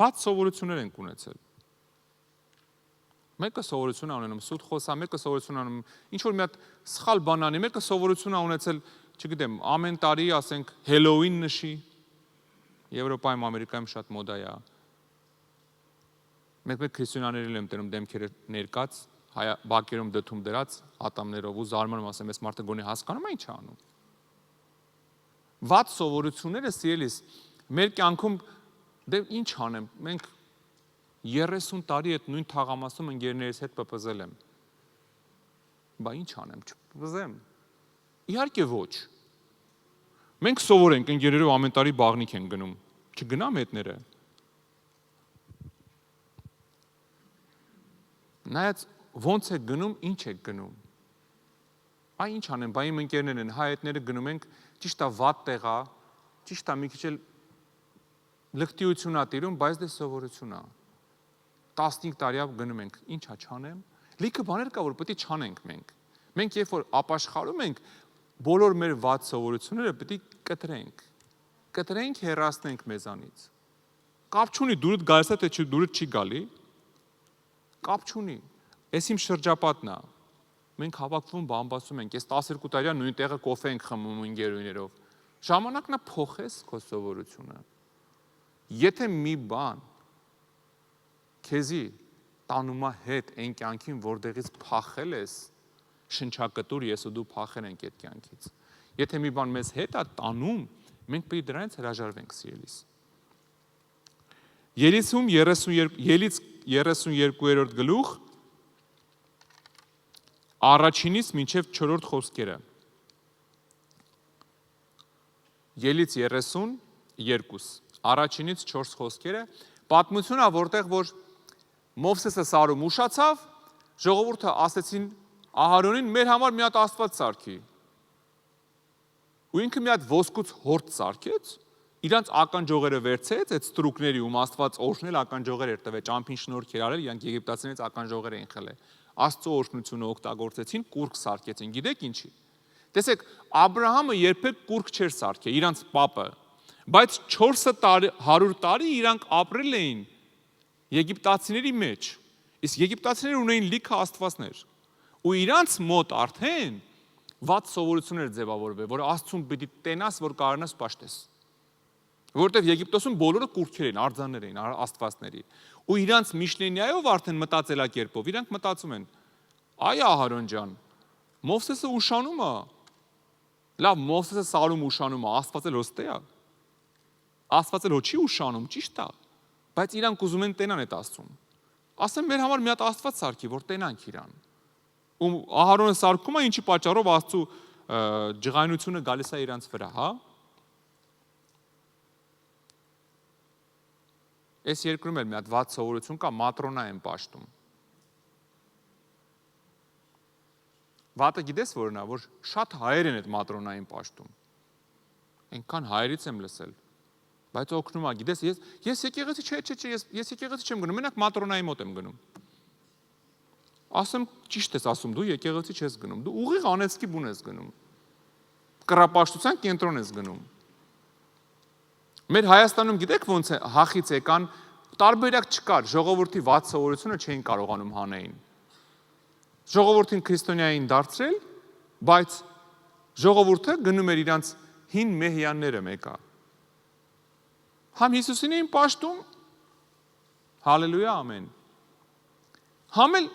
վատ սովորություններ ենք ունեցել։ Մեկը սովորություն է ունենում սուտ խոսա, մեկը սովորություն է ունենում ինչ որ մի հատ սխալ բան անի, մեկը սովորություն է ունեցել, չգիտեմ, ամեն տարի ասենք Հելոուին նշի։ Եվրոպայում, Ամերիկայում շատ մոդա է։ Մեկ քրիստոնյաներին եմ տենում դեմքերը ներկած, բակերում դդում դրած ատամներով ու զարմանում ասեմ, այս մարդը գոնե հասկանում է ինչ է անում։ Վատ սովորությունները սիրելիս մեր կյանքում դե ինչ անեմ, մենք 30 տարի այդ նույն թաղամասում ընկերներիս հետ պպզել եմ։ Բա ինչ անեմ, չպպզեմ։ Իհարկե ոչ։ Մենք սովոր ենք ընկերներով ամեն տարի բաղնիք են գնում։ Չգնամ հետները։ Նայած ոնց է գնում, ինչ է գնում։ Այ ինչ անեմ, բա իմ ընկերներն են, հայետները գնում ենք, ճիշտ է վատ տեղա, ճիշտ է մի քիչ էլ լղտիություն ա տիրում, բայց դե սովորություն ա։ 15 տարի գնում ենք, ինչա չանեմ։ Լիքը բաներ կա, որ պետք է չանենք մենք։ Մենք երբ որ ապաշխարում ենք, բոլոր մեր վատ սովորությունները պետք է կտրենք։ Կտրենք, հեռացնենք մեզանից։ Կապ չունի դուրդ գալիս է, թե դուրդ չի գալի։ Կապ չունի։ Էս իմ շրջապատն է։ Մենք հավաքվում, բամբասում ենք, այս 12 տարի նույն տեղը կոֆե ենք խմում ընկերուներով։ Ժամանակն է փոխես քո սովորությունը։ Եթե մի բան քեզի տանում է հետ այն կյանքին, որտեղից փախել ես, շնչակտուր ես ու դու փախել ենք այդ կյանքից։ Եթե մի բան մեզ հետ է տանում, մենք պետք է դրանից հրաժարվենք, սիրելիս։ Ելից 32-րդ գլուխ առաջինից մինչև 4-րդ խոսքերը։ Ելից 32, առաջինից 4 խոսքերը, պատմություն է, որտեղ որ Մովսեսը սարում ուշացավ, ժողովուրդը ասեցին Ահարոնին, մեր համար մի հատ Աստված սարքի։ Ու ինքը մի հատ ոսկուց հորդ սարքեց, իրանց ականջողերը վերցրեց, այդ ստրուկների ում Աստված օրհնել ականջողեր էր տվել, ճամփին շնորհք էր արել, իրանք եգիպտացիներից ականջողեր էին խլել։ Աստծո օրհնությունը օգտագործեցին, կուրկ սարքեցին, գիտեք ինչի։ Տեսեք, Աբրահամը երբեք կուրկ չէր սարքել, իրանց պապը, բայց 400 տարի իրանք ապրել էին եգիպտացիների մեջ, իսկ եգիպտացիները ունեին լիքը աստվածներ, ու իրանց մոտ արդեն վատ սովորություններ ձևավորվել, որ Աստծուն պիտի տենաս, որ կարողանաս պաշտես, որովհետև Եգիպտոսում բոլորը կուրքեր էին, արձաններ էին, աստվածների, ու իրանց Միշլենիայով արդեն մտածելակերպով, իրանք մտածում են, այ Ահարոն ջան, Մովսեսը ուշանում է, լավ, Մովսեսը սարում ուշանում է, Աստված էլ ոստե է, Աստված էլ չի ուշանում, ճիշտ է, բայց իրանք ուզում են տենան այդ Աստծուն, ասեմ մեր համար մի հատ Աստված սարքի, որ տենանք իրան, ու Ահարոնը սարքում է, ինչի պատճառով Աստծու ջղայնությունը գալիս է իրանց վրա, հա? Այս երկրում էլ մի հատ վատ սովորություն կա, մատրոնա են պաշտում։ Վատը գիտես որն է, որ շատ հայեր են այդ մատրոնային պաշտում։ Այնքան հայերից եմ լսել, բայց օգնում է, գիտես, ես եկեղեցի ես եկեղեցի չեմ գնում, մենակ մատրոնայի մոտ եմ գնում։ Ասեմ, ճիշտ ես ասում, դու եկեղեցի չես գնում, դու ուղիղ անեծքի բուն ես գնում, կռապաշտության կենտրոն ես գնում։ Մեր Հայաստանում գիտեք ոնց է հախից եկան, տարբերակ չկար, ժողովրդի վատ սովորությունը չէին կարողանում հանեին։ Ժողովրդին քրիստոնյային դարձրել, բայց ժողովուրդը գնում էր իրանց հին մեհյանները մեկա։ Համ Հիսուսին էին պաշտում, հալելույա, ամեն։ Համ էլ,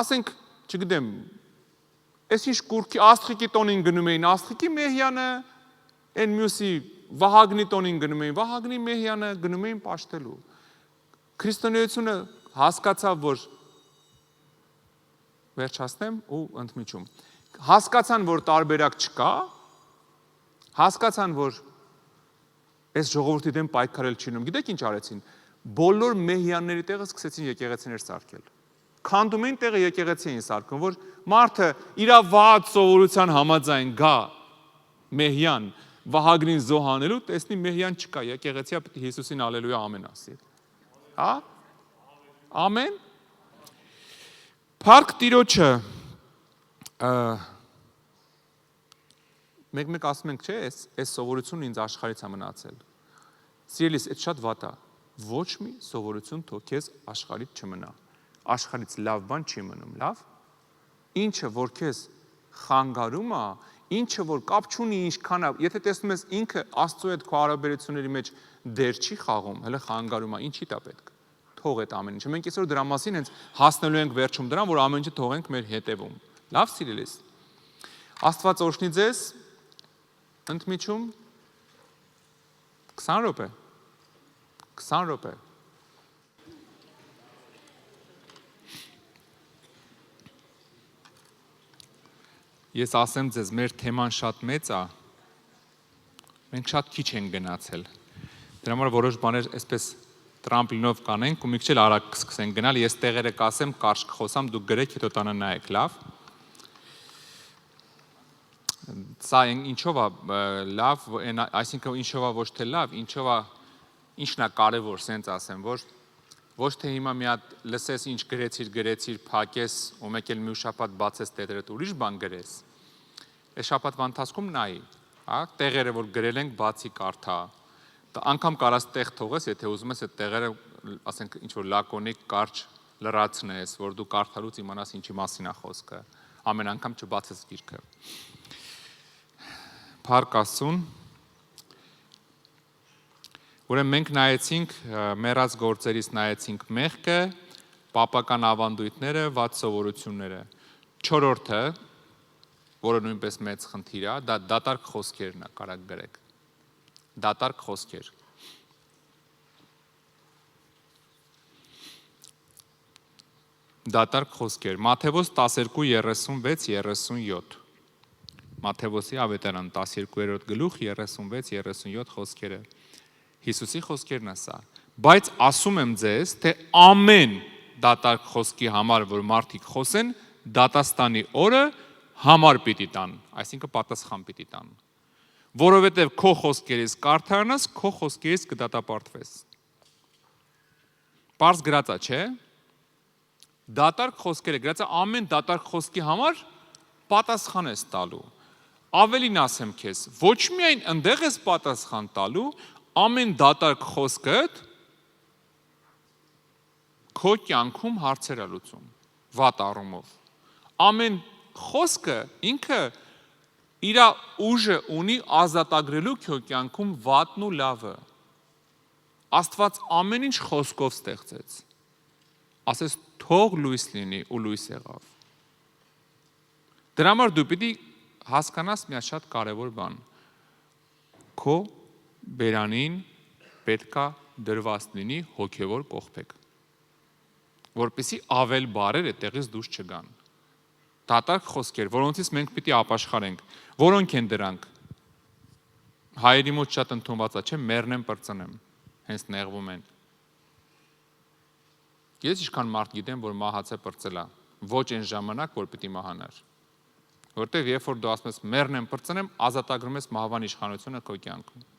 ասենք, չգիտեմ, այս ինչ կուրքի աստղիկի տոնին գնում էին, աստղիկի մեհյանը, են մյուսի Վահագնի տոնին գնում էին, Վահագնի մեհյանը գնում էին պաշտելու։ Քրիստոնեությունը հասկացավ, որ վերջացնեմ ու ընդմիջում։ Հասկացան, որ տարբերակ չկա, հասկացան, որ այս ժողովրդի դեմ պայքարել չինում։ Գիտեք ինչ արեցին։ Բոլոր մեհյանների տեղը սկսեցին եկեղեցիներ սարքել։ Քանդում էին տեղը եկեղեցի էին սարքում, որ մարդը իր վատ սովորության համաձայն գա մեհյան Վահագնին զոհանելու, տեսնի մեհյան չկա, եկեղեցիա պետք է Հիսուսին ալելույա ամեն ասի։ Հա? Ամեն։ Փառք Տիրոջը։ Մեկ ասում ենք, չէ, այս սովորությունն ինձ աշխարհից է մնացել։ Սիրելիս, այդ շատ վատ է։ Ոչ մի սովորություն թող քեզ աշխարհից չմնա։ Աշխարհից լավ բան չի մնում, լավ։ Ինչը որ քեզ խանգարում է, ինչը որ կապ չունի ինչքան է, եթե տեսնում ես ինքը Աստծո հետ քո հարաբերությունների մեջ դեր չի խաղում, հələ խանգարում է, ինչի՞ դա պետք։ Թող այդ ամեն ինչը։ Մենք այսօր դրա մասին հենց հասնելու ենք վերջում դրան, որ ամեն ինչը թողենք մեր հետևում։ Լավ սիրելիս։ Աստված օրհնի ձեզ։ Ընդմիջում 20 րոպե։ 20 րոպե։ Ես ասեմ ձեզ, մեր թեման շատ մեծ է, մենք շատ քիչ ենք գնացել, դրա համար որոշ բաներ այսպես տրամպլինով կանենք ու մի քիչ էլ արագ սկսենք գնալ, ես տեղերը կասեմ, կարճ կխոսամ, դուք գրեք, հետո տանը նայեք, լավ։ Սա ինչով է լավ, այսինքն ինչով է ոչ թե լավ, ինչն է կարևոր, սենց ասեմ, որ ոչ թե հիմա մի հատ լսես ինչ գրեցիր, փակես, ու մեկ էլ մի շաբաթ բացես տեղերը ուրիշ բան գրես։ Այս շաբաթվա ընթացքում նայի, հա, տեղերը որ գրել ենք բացի կարդա։ Անգամ կարաս տեղ թողես, եթե ուզում ես այդ տեղերը, ասենք ինչ որ լակոնիկ կարճ լրացնես, որ դու կարդալուց իմանաս ինչի մասին է խոսքը։ Ամեն անգամ չբացես գիրքը։ Փառք Աստծուն։ Ուրեմն մենք նայեցինք մեռած գործերից նայեցինք մեղքը, պապական ավանդույթները, վատ սովորությունները։ Չորրորդը, որը նույնպես մեծ խնդիր է, դա դատարկ խոսքերն է, կարակ գրեք։ Դատարկ խոսքեր։ Դատարկ խոսքեր։ Մատթեոս 12:36-37։ Մատթեոսի ավետարան 12-րդ գլուխ 36-37 խոսքերը։ Հիսուսի խոսքերն է սա։ Բայց ասում եմ ձեզ, թե ամեն դատարկ խոսքի համար, որ մարդիկ խոսեն, դատաստանի օրը համար պիտի տան, այսինքն պատասխան պիտի տան։ Որովհետև քո խոսքերից կարդարանաս, քո խոսքերից կդատապարտվես։ Պարզ գրած է, չէ՞։ Դատարկ խոսքերը գրած է ամեն դատարկ խոսքի համար պատասխան ես տալու։ Ավելին ասեմ քեզ, ոչ միայն ընդեղ ես պատասխան տալու, ամեն դատարկ խոսքդ քո կյանքում հարցեր է լուծում, վատ առումով։ Ամեն խոսքը ինքը իր ուժը ունի ազատագրելու քո կյանքում վատն ու լավը։ Աստված ամեն ինչ խոսքով ստեղծեց։ Ասես թող լույս լինի ու լույս եղավ։ Դրա համար դու պիտի հասկանաս մի շատ կարևոր բան։ Քո բերանին պետքա դրված լինի հոգևոր կողպեկ, որպեսզի ավել բարեր այդտեղից դուրս չգան։ Դատարկ խոսքեր, որոնցից մենք պիտի ապաշխարենք։ Որոնք են դրանք։ Հայերի մոտ շատ ընդունված է, չէ՞, մեռնեմ պրծնեմ, հենց նեղվում են։ Ես ինչքան մարդ գիտեմ, որ մահացե պրծել է, ոչ այն ժամանակ, որ պիտի մահանար։ Որտեվ երբ որ դու ասում ես մեռնեմ պրծնեմ, ազատագրում ես մահվան իշխանությունը քո կյանքում։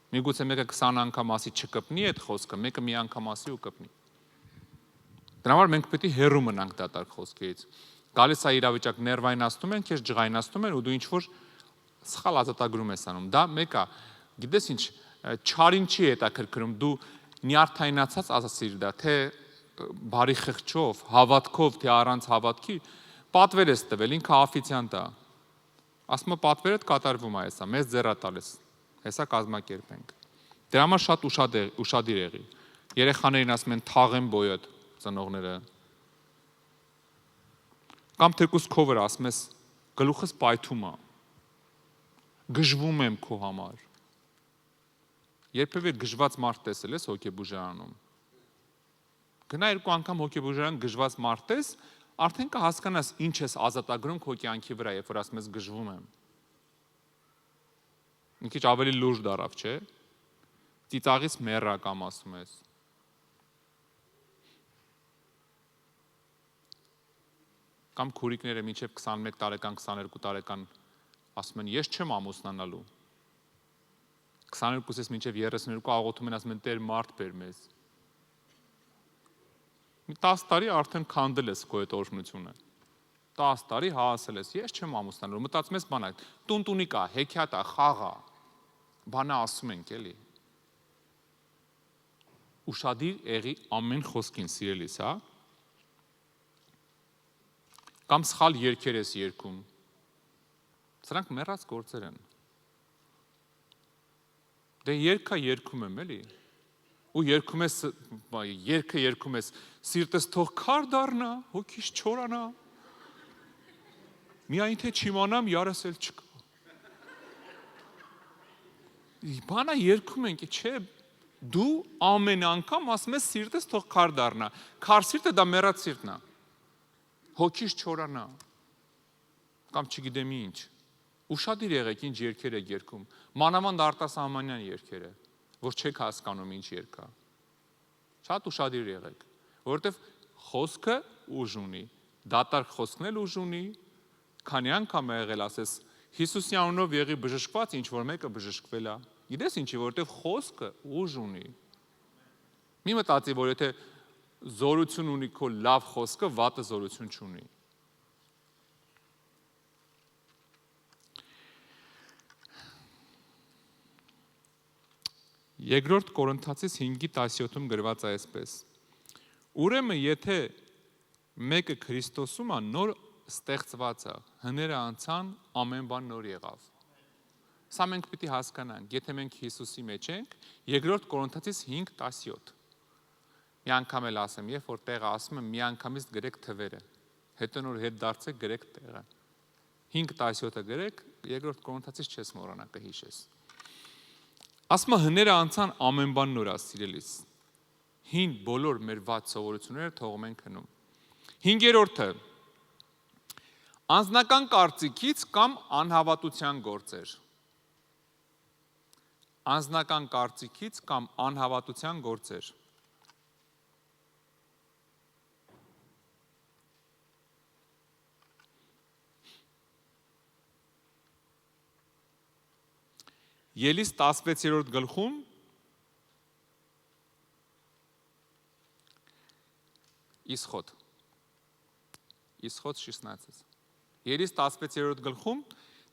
Միգուցե մեկը 20 անգամ ասի չկպնի այդ խոսքը, մեկը մի անգամ ասի ու կպնի։ Դրա համար մենք պետք է հեռու մնանք դատարկ խոսքերից։ Գալիս է իրավիճակ ներվայնացնում են, քեզ ջղայնացնում են ու դու ինչ որ սխալ ազատագրում ես անում։ Դա մեկը, գիտես ինչ, չարին չի հետաքրքրում, դու նյարդայնացած ասացիր դա, թե բարի խղճով, հավատքով, թե առանց հավատքի, պատվեր ես տվել, ինքը աֆիցիանտ է։ Ասում է պատվերդ կատարվում է հեսա, մեզ ձեռա տալիս, հեսա կազմակերպենք։ Դրա համար շատ ուշադիր եղի։ Երեխաներին ասում են թաղեն բոյդ ծնողները։ Կամ թեկուզ քո վրա ասում ես գլուխս պայթում է։ Գժվում եմ քո համար։ Երբևէ գժված մարդ տեսել ես հոգեբուժարանում։ Գնա 2 անգամ հոգեբուժարան գժված մարդ տես, արդեն կհասկանաս ինչ ես ազատագրում քո կյանքի վրա, երբ որ ասում ես գժվում եմ։ Մի քիչ ավելի լուրջ դարավ, չէ՞։ Ծիծաղից մեռա կամ ասում ես։ Կամ քուրիկները մինչև 21 տարեկան, 22 տարեկան ասում են ես չեմ ամուսնանալու։ 22-ից մինչև 32 աղոթում են, ասում են Տեր մարդ բեր մեզ։ Մի 10 տարի արդեն քանդել ես քո այդ օրհնությունը։ 10 տարի հասել ես, ես չեմ ամուսնանալու, մտածում ես բանա, տունտունիկ է, հեքիաթ է, խաղ է։ Բանա ասում ենք, էլի։ Ուշադիր եղի ամեն խոսքին, սիրելիս, հա։ Կամ սխալ երգեր ես երգում։ Սրանք մեռած գործեր են։ Դե երգա երգում եմ, էլի։ Ու երգում ես, երգը երգում ես, սիրտս թող քար դառնա, հոգիս չորանա։ Միայն թե չիմանամ, յարս էլ չկա։ Բանա երգում ենք, չէ, դու ամեն անգամ ասում ես սիրտս թող քար դառնա։ Քար սիրտը դա մեռած սիրտն է։ Հոգիս չորանա։ կամ չգիտեմ ինչ։ Ուշադիր եղեք ինչ երգեր եք երգում, մանավանդ արտասահմանյան երգերը, որ չեք հասկանում ինչ երգ է։ Շատ ուշադիր եղեք, որովհետև խոսքը ուժ ունի, դատարկ խոսքն էլ ուժ ունի, քանի անգամ է եղել, ասես Հիսուսի անունով եղի բժշկված, ինչ որ մեկը բժշկվել է։ Գիտես ինչի, որովհետև խոսքը ուժ ունի։ Մի մտածի, որ եթե զորություն ունի քո լավ խոսքը, վատը զորություն չունի։ Երկրորդ Կորինթացիս 5:17-ում գրված է այսպես. Ուրեմն եթե մեկը Քրիստոսում է, նոր ստեղծված է, հները անցան, ամեն բան նոր եղավ։ Սա մենք պիտի հասկանանք, եթե մենք Հիսուսի մեջ ենք, երկրորդ Կորինթացիս 5:17։ Մի անգամ էլ ասեմ, երբ որ տեղը ասում եմ, մի անգամից գրեք թվերը, հետո նոր հետ դարձեք գրեք տեղը։ 5:17-ը գրեք, երկրորդ Կորինթացիս չես մոռանա, կհիշես։ Ասում է հները անցան, ամեն բան նոր է, սիրելիս։ Հին բոլոր մեր վատ սովորությունները թողում ենք հնում։ 5-րդը անձնական կարծիքից կամ անհավատության գործեր։ Անձնական կարծիքից կամ անհավատության գործեր։ Ելիս 16-րդ գլխում Իսխոդ 16. Ելիս 16-րդ գլխում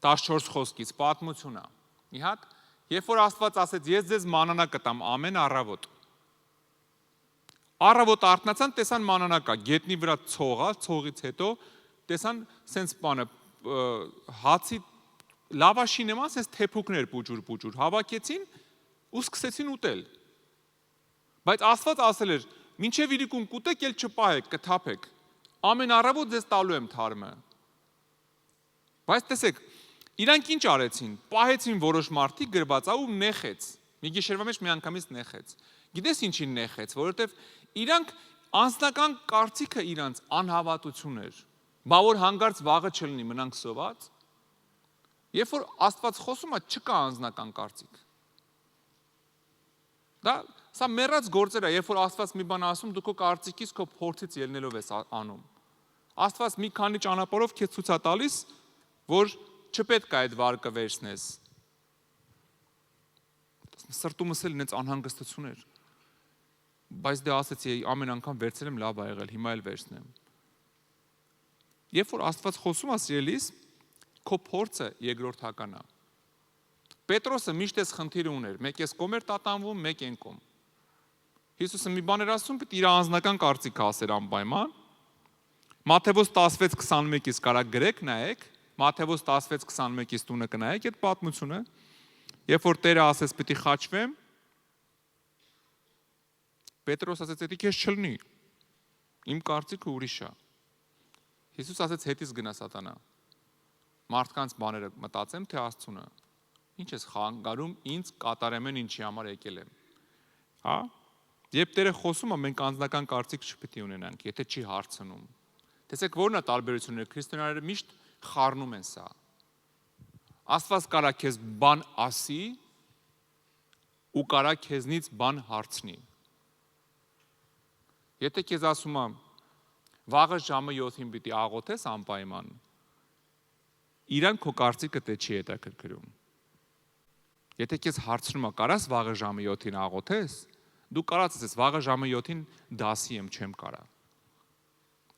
14 խոսքից պատմություն է։ Մի հատ, երբ որ Աստված ասեց, ես ձեզ մանանա կտամ ամեն առավոտ։ Առավոտ արթնացան, տեսան մանանա կա, գետնի վրա ցողա, ցողից հետո տեսան սենց բանը հացի լավաշի նման սենց թեփուկներ պուջուր, հավաքեցին ու սկսեցին ուտել։ Բայց Աստված ասել էր, մինչև իրիկուն կուտեք, ել չպահեք, կթափեք։ Ամեն առավոտ ձեզ տալու եմ թարմը։ Բայց տեսեք, իրանք ինչ արեցին, պահեցին որոշ մարդիկ գրված ու նեխեց։ Մի գիշերվա մեջ մի անգամից նեխեց։ Գիտես ինչին նեխեց, որովհետև իրանք անձնական կարծիքը իրանց անհավատություն էր։ Բա որ հանգարց վաղը չլինի, մնանք սոված։ Երբ որ Աստված խոսում է, չկա անձնական կարծիք։ Սա մեռած գործեր է, երբ որ Աստված մի բան ասում, դու քո կարծիքից, քո փորձից ելնելով ես անում։ Աստված մի քանի ճանապարհով քեզ ցույց է տալիս, որ չպետք է այդ վարկը վերցնես։ Սրտումս էլ նենց անհանգստություն էր։ Բայց դե ասեցի, ամեն անգամ վերցրել եմ, լավ ա եղել, հիմա էլ վերցնեմ։ Երբ որ Աստված խոսում է, սիրելիս, քո փորձը երկրորդական է։ Պետրոսը միշտ էս խնդիրը ուներ, մեկ էս կողմ էր տատանվում, մեկ են կողմ։ Հիսուսը մի բան էր ասում, պետք է իր անձնական կարծիքը ասեր անպայման։ Մատթեոս 16:21-ից կարա գրեք, նայեք, Մատթեոս 16:21-ից տունը կնայեք այդ պատմությունը, երբ որ Տերը ասեց, պետք է խաչվեմ, Պետրոս ասեց, «Էդի քեզ չլնի, իմ կարծիքը ուրիշ է»։ Հիսուս ասեց, հետից գնա սատանա։ Մարդկանց բաները մտածեմ, թե Աստծունը։ Ինչ ես խանգարում ինձ կատարեմ են ինչի համար եկել եմ։ Հա? Երբ Տերը խոսում է, մենք անձնական կարծիք չպետք է ունենանք, եթե չի հարցնում։ Տեսեք, որն է տարբերությունը, քրիստոնյաները միշտ խառնում են սա։ Աստված կարա քեզ բան ասի ու կարա քեզնից բան հարցնի։ Եթե քեզ ասում եմ, վաղը ժամը 7-ին պիտի աղոթես անպայման, իրան քո կարծիքը դե չի հետաքրքրում։ Եթե քեզ հարցնում է, կարաս վաղը ժամը 7-ին աղոթես, դու կարաս ասես, վաղը ժամը 7-ին դասի եմ, չեմ կարա։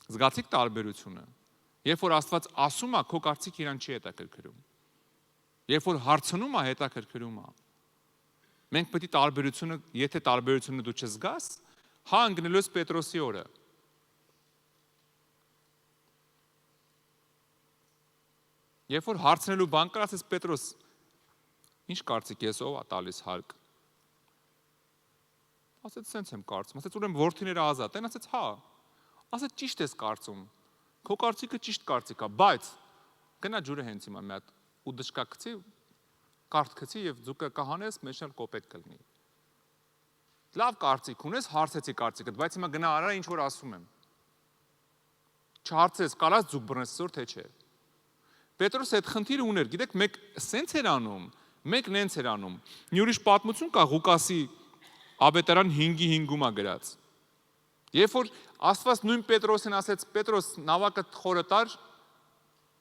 Զգացիք տարբերությունը։ Երբ որ Աստված ասում է, քո կարծիքը իրան չի հետաքրքրում։ Երբ որ հարցնում է, հետաքրքրում է։ Մենք պետք է տարբերությունը, եթե տարբերությունը դու չզգաս, հա ընկնելու ես Պետրոսի օրը։ Երբ որ հարցնելու բան կար, ասես Պետրոս, ինչ կարծիք ես, ով է տալիս հարկ։ Ասեց, սենց եմ կարծում, ասեց, ուրեմն որդիները ազատ են, ասեց, հա։ Ասեց, ճիշտ ես կարծում, քո կարծիքը ճիշտ կարծիք է, բայց գնա ջուրը հենց հիմա մի հատ ու դժկա գցի, կարդ գցի եւ ձուկը կհանես, մեջ էլ կոպետ կլինի։ Լավ կարծիք ունես, հարցեցի կարծիքդ, բայց հիմա գնա արա ինչ որ ասում եմ։ Չհարցես, կարաս ձուկ բռնես այսօր թե չէ։ Պետրոսը այդ խնդիրը ուներ, գիտեք, մեկ սենց էր անում, մեկ նենց էր անում։ Մի ուրիշ պատմություն կա Ղուկասի ավետարան 5:5-ում է գրած։ Երբ որ Աստված նույն Պետրոսին ասեց, Պետրոս նավակը խորը տար,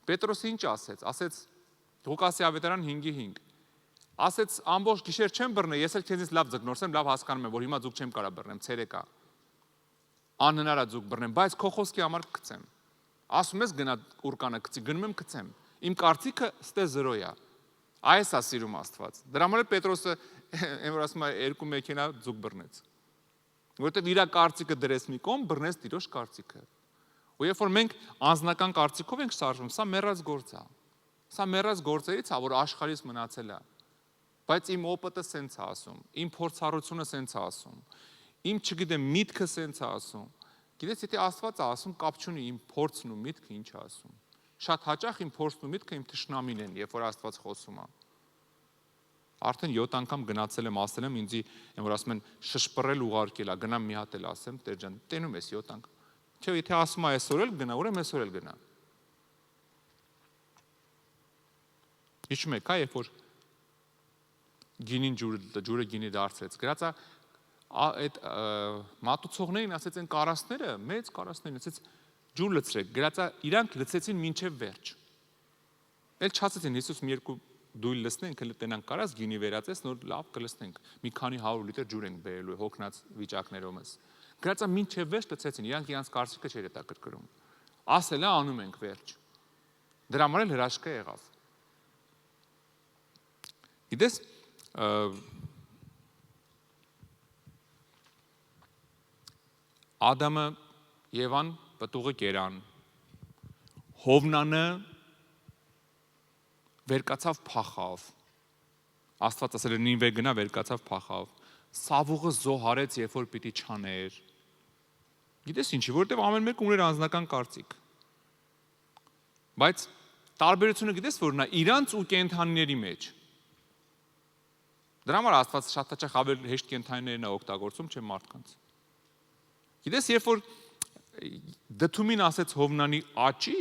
Պետրոսը ինչ ասեց։ Ասեց Ղուկասի ավետարան 5:5։ Ասեց ամբողջ գիշեր չեմ բռնել, ես էլ քեզից լավ ձգնորսեմ, լավ հասկանում եմ, որ հիմա ձուկ չեմ կարա բռնեմ, ցերեկա։ Անհնար է ձուկ բռնեմ, բայց քո խոսքի համար կգցեմ։ Ասում ես գնա ուրկանը գցի, գնում եմ գցեմ։ Իմ կարծիքը ստե 0 է։ Այս է սիրում Աստված։ Դրա համար էլ Պետրոսը որ ասում է 2 մեքենա ձուկ բռնեց։ Որտեւ իր կարծիքը դրես մի կողմ, բռնես Տիրոջ կարծիքը։ Ու երբ որ մենք անձնական կարծիքով ենք շարժվում, սա մեռած գործ է։ Սա մեռած գործերից է, որ աշխարհից մնացել է։ Բայց իմ օպտը սենց է ասում, իմ փորձառությունը սենց է ասում, իմ չգիտեմ միտքը սենց է ասում։ Գիտես, եթե Աստված է ասում, կապ չունի իմ փորձն ու միտքը ինչ է ասում։ Շատ հաճախ իմ փորձն ու միտքը իմ թշնամին են, երբ որ Աստված խոսում է։ Արդեն 7 անգամ գնացել եմ, ասել եմ ինձի, որ ասում են շշպռել ուղարկել է, գնամ մի հատ էլ ասեմ, Տեր ջան, տենում ես 7 անգամ։ Չէ, եթե ասում է այսօր էլ գնա, ուրեմն այսօր էլ գնա։ Հիշում եք, երբ որ գինին ջուրը գինի դարձրեց, գրած է այդ մատուցողներին ասեց են կարասները, մեծ կարասներին ասեց ջուր լցրեք, գրած է իրանք լցեցին մինչև վերջ։ Էլ չասեցին Հիսուս մի երկու դույլ լցնենք, հələ տենանք կարաս գինի վերածես, նոր լավ կլցնենք։ Մի քանի 100 լիտր ջուր ենք բերելու հոգնած վիճակներոմս։ Գրած է մինչև վերջ լցեցին, իրանք իրանց կարծիքը չէր հետաքրքրում։ Ասել է անում ենք վերջ։ Դրա համար էլ հրաշքը եղավ։ Գիտես, Ադամը Եվան պտուղը կերան, Հովնանը վերկացավ փախավ, Աստված ասել է Նինվե գնա վերկացավ փախավ, Սավուղը զոհարեց, երբ որ պիտի չաներ։ Գիտես ինչի, որովհետև ամեն մեկը ուներ անձնական կարծիք։ Բայց տարբերությունը գիտես որն է իրանց ու կենդանիների մեջ։ Դրա համար Աստված շատ հաճախ ավելի հեշտ կենդանիներն է օգտագործում, չէ մարդկանց։ Գիտես, երբ որ դդումին ասեց Հովնանի աճի,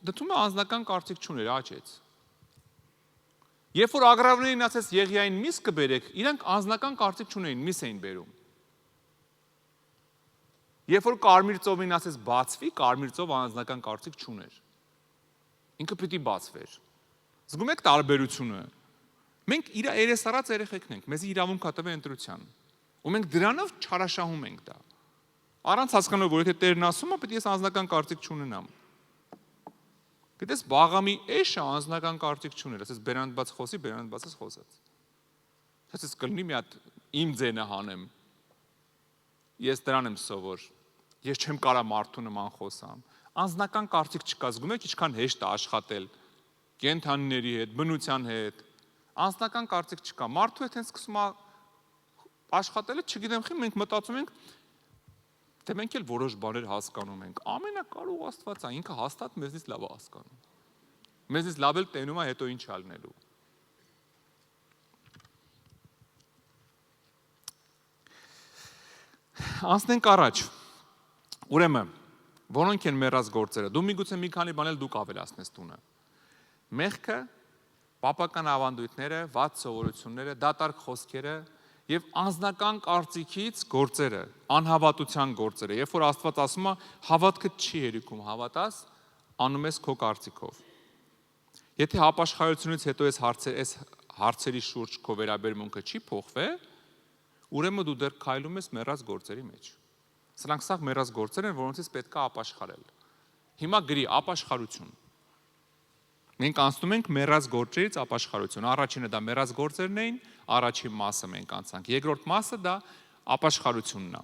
դդումը անձնական կարծիք չուներ, աճեց։ Երբ որ ագրավներին ասեց Եղիային միս կբերեք, իրանք անձնական կարծիք չունեին, միս էին բերում։ Երբ որ կարմիր ծովին ասեց բացվի, կարմիր ծով անձնական կարծիք չուներ։ Ինքը պիտի բացվեր։ Զգում եք տարբերությունը։ Մենք իր երեսարած երեխեքն ենք, մեզ իրավունք կա տվել ընտրության։ Ու մենք դրանով չարաշահում ենք դա։ Առանց հասկանալու, որ եթե Տերն ասում է, պետք է ես անձնական կարծիք չունենամ։ Գիտես, Բաղամի էշը անձնական կարծիք չուներ, ասես բերանդ բաց խոսի, բերանդ բացս խոսած։ Ասես կլինի մի հատ իմ ձենը հանեմ։ Ես դրան եմ սովոր։ Ես չեմ կարա մարդու նման խոսամ։ Անձնական կարծիք չկա, զգում եք ինչքան հեշտ է աշխատել կենդանիների հետ, բնության հետ։ Անձնական կարծիք չկա։ Մարդու հետ հենց սկսում է աշխատելը, չգիտեմ խի, մենք մտածում ենք, թե մենք էլ որոշ բաներ հասկանում ենք։ Ամենակարող Աստված է, ինքը հաստատ մեզնից լավ է հասկանում։ Մեզնից լավ էլ տենում է հետո ինչ ալնելու։ Անցնենք առաջ։ Ուրեմն, որոնք են մեռած գործերը։ Դու միգուցե մի քանի բան էլ դուք ավելացնես տունը։ Մեղքը, պապական ավանդույթները, վատ սովորությունները, դատարկ խոսքերը եւ անձնական կարծիքից գործերը, անհավատության գործերը։ Երբ որ Աստված ասում է, հավատքը չի հերիքում, հավատաս, անում ես քո կարծիքով։ Եթե հապաշխարությունից հետո այս հարցերի շուրջ քո վերաբերմունքը չի փոխվել, ուրեմն դու դեռ քայլում ես մեռած գործերի մեջ։ Սրանք սաղ մեռած գործեր են, որոնցից պետք է ապաշխարել։ Հիմա գրի ապաշխարություն։ Մենք անցնում ենք մեռած գործերից ապաշխարություն։ Առաջինը դա մեռած գործերն էին, առաջին մասը մենք անցանք։ Երկրորդ մասը դա ապաշխարությունն է։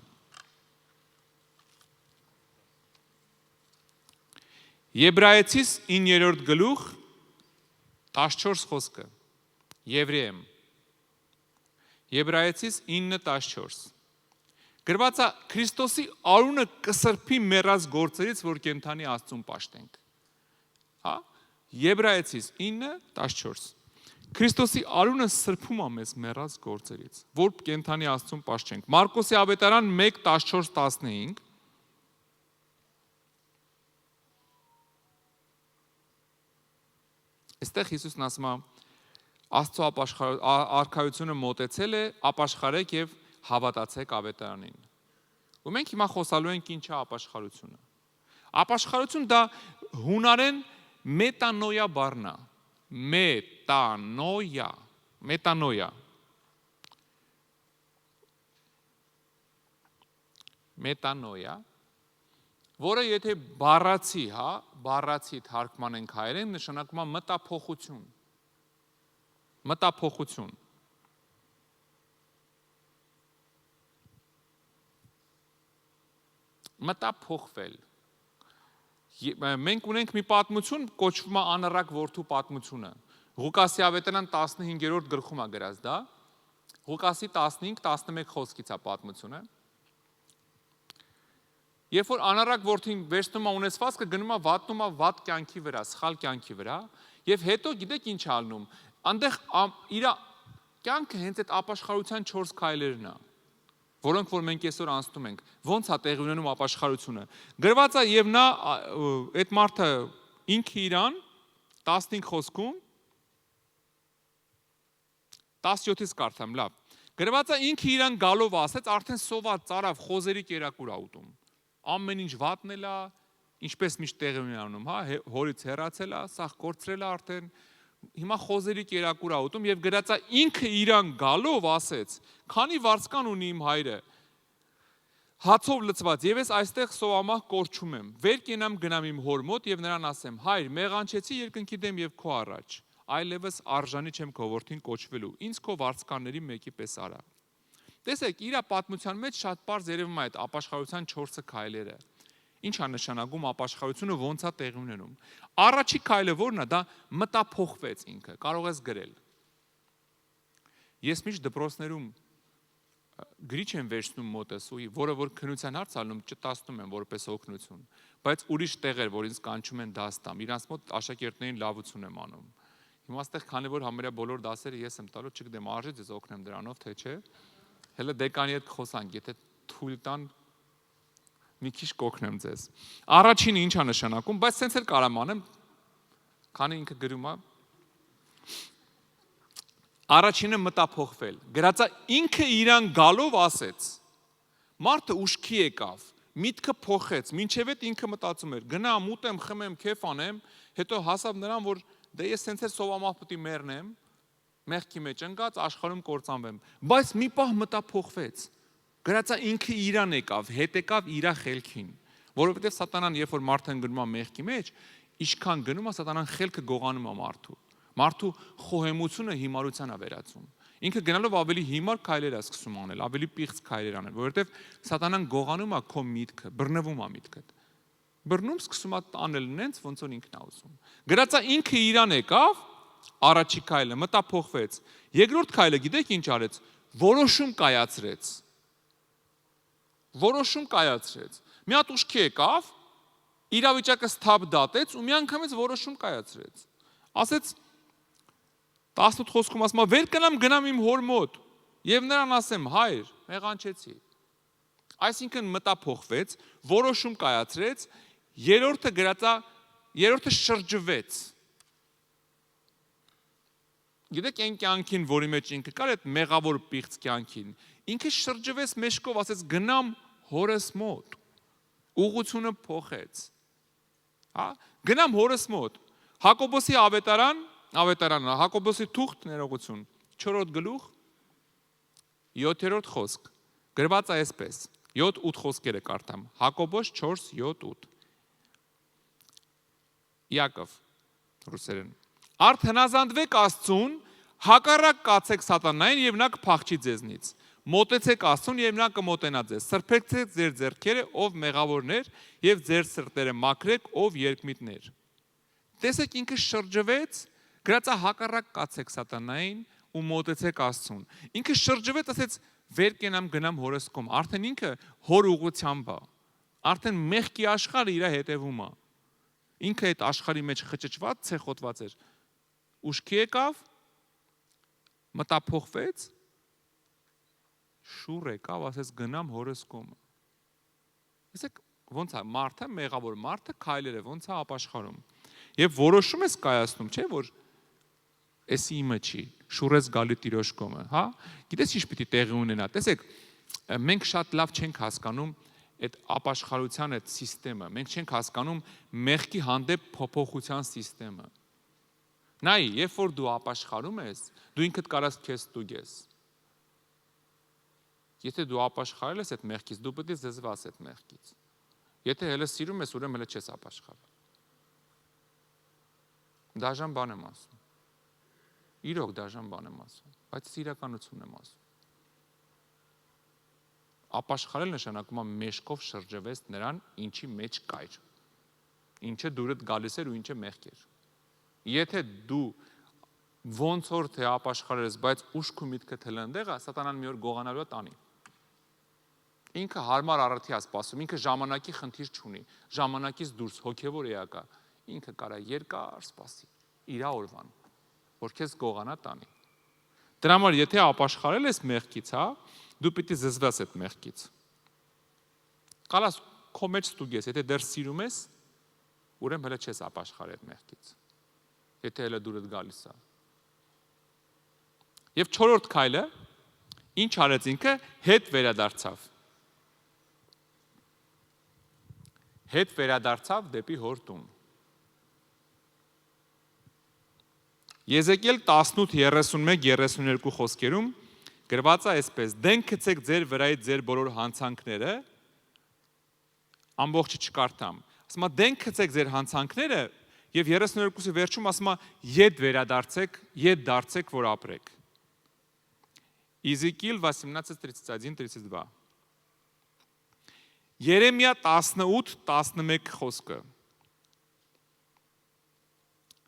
Եբրայեցիս 9-րդ գլուխ 14 խոսքը։ Եվրեեմ։ Եբրայեցիս 9:14։ Գրված է Քրիստոսի արունը կսրբի մեռած գործերից, որ կենդանի Աստծուն պաշտենք։ Հա? Եբրայեցիս 9:14։ Քրիստոսի արունը սրբում է մեզ մեռած գործերից, որ կենդանի Աստծուն պաշտենք։ Մարկոսի ավետարան 1:14-15։ Այստեղ Հիսուսն ասում է Աստծո արքայությունը մոտեցել է, ապաշխարեք եւ հավատացեք ավետարանին։ Ու մենք հիմա խոսալու ենք ինչ է ապաշխարությունը։ Ապաշխարություն դա հունարեն մետանոյա բառն է։ Մետանոյա, որը եթե բառացի թարգմանենք հայերեն, նշանակում է մտափոխություն։ Մտափոխվել։ Մենք ունենք մի պատմություն, կոչվում է անառակ որդու պատմությունը։ Ղուկասի ավետարան 15-րդ գլխում է գրած դա։ Ղուկասի 15-11 խոսքից է պատմությունը։ Երբ որ անառակ որդին վերցնում է ունեցվածքը, գնում է վատնում է վատ կյանքի վրա, սխալ կյանքի վրա, եւ հետո գիտեք ինչ է անում։ Այնտեղ իր կյանքը հենց այդ ապաշխարության 4 քայլերն է, որոնք որ մենք այսօր անցնում ենք։ Ոնց է տեղի ունենում ապաշխարությունը։ Գրված է եւ նա այդ մարդը ինքը իրան 15 խոսքում 17-ից կարդամ, լավ։ Գրված է ինքը իրան գալով ասեց, արդեն սոված ծարավ խոզերի կերակուր ա ուտում։ Ամեն ինչ վատն է, ինչպես միշտ տեղի ունենում, հա, հորից հեռացել է, սա կորցրել է արդեն։ Հիմա խոզերի կերակուր ա ուտում եւ գրած է ինքը իրան գալով ասեց. «Քանի վարձկան ունի իմ հայրը, հացով լցված, եւ ես այստեղ սովամահ կորչում եմ։ Վեր կենամ գնամ իմ հոր մոտ եւ նրան ասեմ. հայր, մեղանչեցի երկնքի դեմ եւ քո առաջ, այլևս արժանի չեմ քո որդին կոչվելու, ինձ քո վարձկանների մեկի պես արա»։ Տեսեք, իր պատմության մեջ շատ պարզ երևում է այդ ապաշխարության 4 քայլերը։ Ինչ է նշանակում ապաշխարությունը, ոնց է տեղի ունենում։ Առաջի քայլը որն է, դա մտափոխվեց ինքը, կարող ես գրել։ Ես միշտ դպրոցներում գրիչ եմ վերցնում մոտս ու որը որ քննության հարց ալնում, ճտասնում եմ որպես օգնություն, բայց ուրիշ տեղեր, որ ինձ կանչում են դաս տամ, իրանց մոտ աշակերտներին լավություն եմ անում։ Հիմա այստեղ քանի որ համարյա բոլոր դասերը ես եմ տալու, չգիտեմ արժի ձեզ օգնեմ դրանով, թե չէ։ Հələ դեկանի հետ խոսանք, եթե թույլ տան մի քիչ կօգնեմ ձեզ։ Առաջինը ինչ է նշանակում, բայց սենց էլ կարամ անեմ, քանի ինքը գրում է։ Առաջինը մտափոխվել։ Գրած է ինքը իրան գալով ասեց։ Մարդը ուշքի եկավ, միտքը փոխեց, մինչև այդ ինքը մտածում էր. գնամ, ուտեմ, խմեմ, քեֆ անեմ, հետո հասավ նրան, որ դե ես սենց էլ սովամահ պետք է մեռնեմ, մեղքի մեջ ընկած, աշխարհում կործանվեմ, բայց մի պահ մտափոխվեց։ Գրած է ինքը իրան եկավ, հետ եկավ իր խելքին, որովհետև սատանան երբ որ մարդն գնում է մեղքի մեջ, ինչքան գնում է սատանան խելքը գողանում է մարդու։ Մարդու խոհեմությունը հիմարության է վերածում։ Ինքը գնալով ավելի հիմար քայլեր է սկսում անել, ավելի պիղծ քայլեր անել, որովհետև սատանան գողանում է քո միտքը, բռնվում է միտքդ։ Բռնում սկսում է անել նենց, ոնց որ ինքն է ուզում։ Գրած է ինքը իրան եկավ, առաջի քայլը մտափոխվեց։ Երկրորդ քայլը գիտեք ինչ արեց։ Որոշում կայացրեց։ Մի հատ ուշքի եկավ, իրավիճակը սթափ դատեց ու մի անգամից որոշում կայացրեց։ Ասեց 18 խոսքում ասում է. «Վեր կենամ գնամ իմ հոր մոտ եւ նրան ասեմ. հայր, մեղանչեցի»։ Այսինքն մտափոխվեց, որոշում կայացրեց, երրորդը գրած է, երրորդը շրջվեց։ Գիտեք այն կյանքին, որի մեջ ինքը կար, այդ մեղավոր պիղծ կյանքին, ինքը շրջվեց մեջքով, ասեց գնամ հորս մոտ։ Ուղղությունը փոխեց։ Հա, գնամ հորս մոտ։ Հակոբոսի ավետարանը, Հակոբոսի թուղթ ներողություն, 4-րդ գլուխ, 7-րդ խոսք։ Գրված է այսպես, 7-8 խոսքերը կարդամ։ Հակոբոս 4:7-8։ Յակով ռուսերեն։ Արդ հնազանդվեք Աստծուն, հակառակ կացեք սատանային եւ նա կփախչի ձեզնից։ Մոտեցեք Աստծուն եւ նա կմոտենա ձեզ։ Սրբեցեք ձեր ձեռքերը, ով մեղավորներ, եւ ձեր սրտերը մաքրեք, ով երկմիտներ։ Տեսեք ինքը շրջվեց, գրած է հակառակ կացեք սատանային ու մոտեցեք Աստծուն։ Ինքը շրջվեց, ասեց վեր կենամ գնամ հորս կողմ։ Արդեն ինքը հոր ուղղությամբ է։ Արդեն մեղքի աշխարհը իր հետևում է։ Ինքը այդ աշխարհի մեջ խճճված, ցեխոտված էր։ Ուշքի եկավ, մտափոխվեց, շուռ եկավ, ասեց գնամ հորս կողմը։ Տեսեք ոնց է մարդը, մեղավոր մարդը քայլերը ոնց է ապաշխարում։ Եվ որոշում ես կայացնում, չէ՞ որ Էս իմը չի, շուրես գալի տիրոջ կողմը, հա։ Գիտես ինչ պիտի տեղի ունենա։ Տեսեք, մենք շատ լավ չենք հասկանում այդ ապաշխարության այդ համակարգը։ Մենք չենք հասկանում մեղքի հանդեպ փոփոխության համակարգը։ Նայ, երբ որ դու ապաշխարում ես, դու ինքդ կարաս քեզ ստուգես։ Եթե դու ապաշխարել ես այդ մեղքից, դու պետք է զզվաս այդ մեղքից։ Եթե հələ սիրում ես, ուրեմն հələ չես ապաշխարել։ Դաժան բան եմ ասում։ Իրոք դաժան բան եմ ասում, բայց իրականություն եմ ասում։ Ապաշխարել նշանակում է մեջքով շրջվես նրան, ինչի մեջ կայր։ Ինչը դուրդ գալիս էր ու ինչը մեղք էր։ Եթե դու ոնց որ թե ապաշխարել ես, բայց ուշք ու միտքդ հենց այնտեղ է, սատանան մի օր գողանալու է տանի։ Ինքը հարմար առիթի է սպասում, ինքը ժամանակի խնդիր չունի, ժամանակից դուրս հոգևոր էակա, ինքը կարա երկար սպասի իր օրվան, որ քեզ գողանա տանի։ Դրա համար եթե ապաշխարել ես մեղքից, հա, դու պիտի զզվես այդ մեղքից։ Կարաս քո մեջ ստուգես, եթե դեռ սիրում ես, ուրեմն հələ չես ապաշխարել այդ մեղքից։ Եթե հələ դուրդ գալիս է։ Եվ 4-րդ քայլը ինչ արեց ինքը, հետ վերադարձավ։ Հետ վերադարձավ դեպի հոր տուն։ Եզեկիել 18:31-32 խոսքերում գրված է այսպես. դեն գցեք ձեր վրայից ձեր բոլոր հանցանքները, ամբողջը չկարդամ, ասում է դեն գցեք ձեր հանցանքները եւ 32-ի վերջում ասում է ետ վերադարձեք, ետ դարձեք, որ ապրեք։ Եզեկիել 18:31-32 Երեմիա 18:11 խոսքը։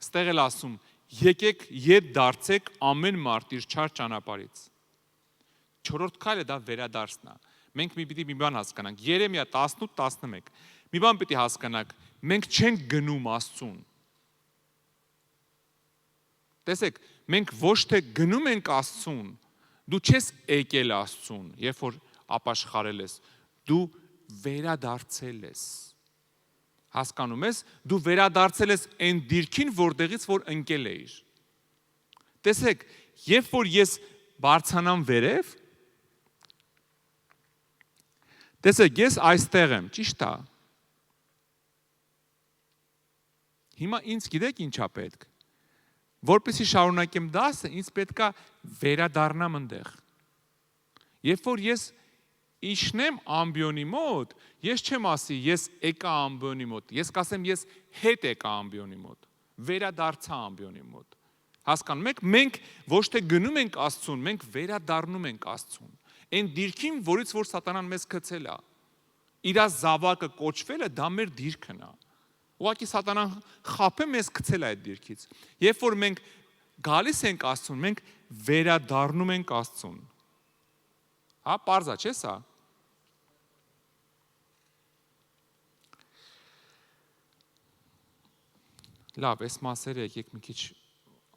Ստեղ էլ ասում եկեք ետ դարձեք ամեն մարդ իր չար ճանապարհից։ 4-րդ քայլը դա վերադարձն է։ Մենք մի բան հասկանանք։ Երեմիա 18:11 մի բան պիտի հասկանանք, մենք չենք գնում Աստծուն։ Տեսեք, մենք ոչ թե գնում ենք Աստծուն, դու չես եկել Աստծուն, երբ որ ապաշխարել ես, դու վերադարձել ես։ Հասկանում ես, դու վերադարձել ես այն դիրքին, որտեղից որ ընկել էիր։ Տեսեք, երբ որ ես բարձանամ վերև, տեսեք, ես այստեղ եմ, ճիշտ է։ Հիմա ինձ գիտեք ինչա պետք։ Որպեսզի շարունակեմ դասը, ինձ պետքա վերադառնամ այնտեղ։ Երբ որ ես իջնեմ ամբիոնի մոտ, ես չեմ ասի, ես եկա ամբիոնի մոտ, ես կասեմ, ես հետ եկա ամբիոնի մոտ, վերադարձա ամբիոնի մոտ։ Հասկանում եք, մենք ոչ թե գնում ենք Աստծուն, մենք վերադառնում ենք Աստծուն։ Այն դիրքին, որից որ սատանան մեզ գցել է։ Իր զավակը կոչվելը դա մեր դիրքն է։ Ուղղակի սատանան խաբե մեզ գցել է այդ դիրքից։ Երբ որ մենք գալիս ենք Աստծուն, մենք վերադառնում ենք Աստծուն։ Հա, պարզ է, չէ՞ սա։ Լավ, այս մասերը եկեք մի քիչ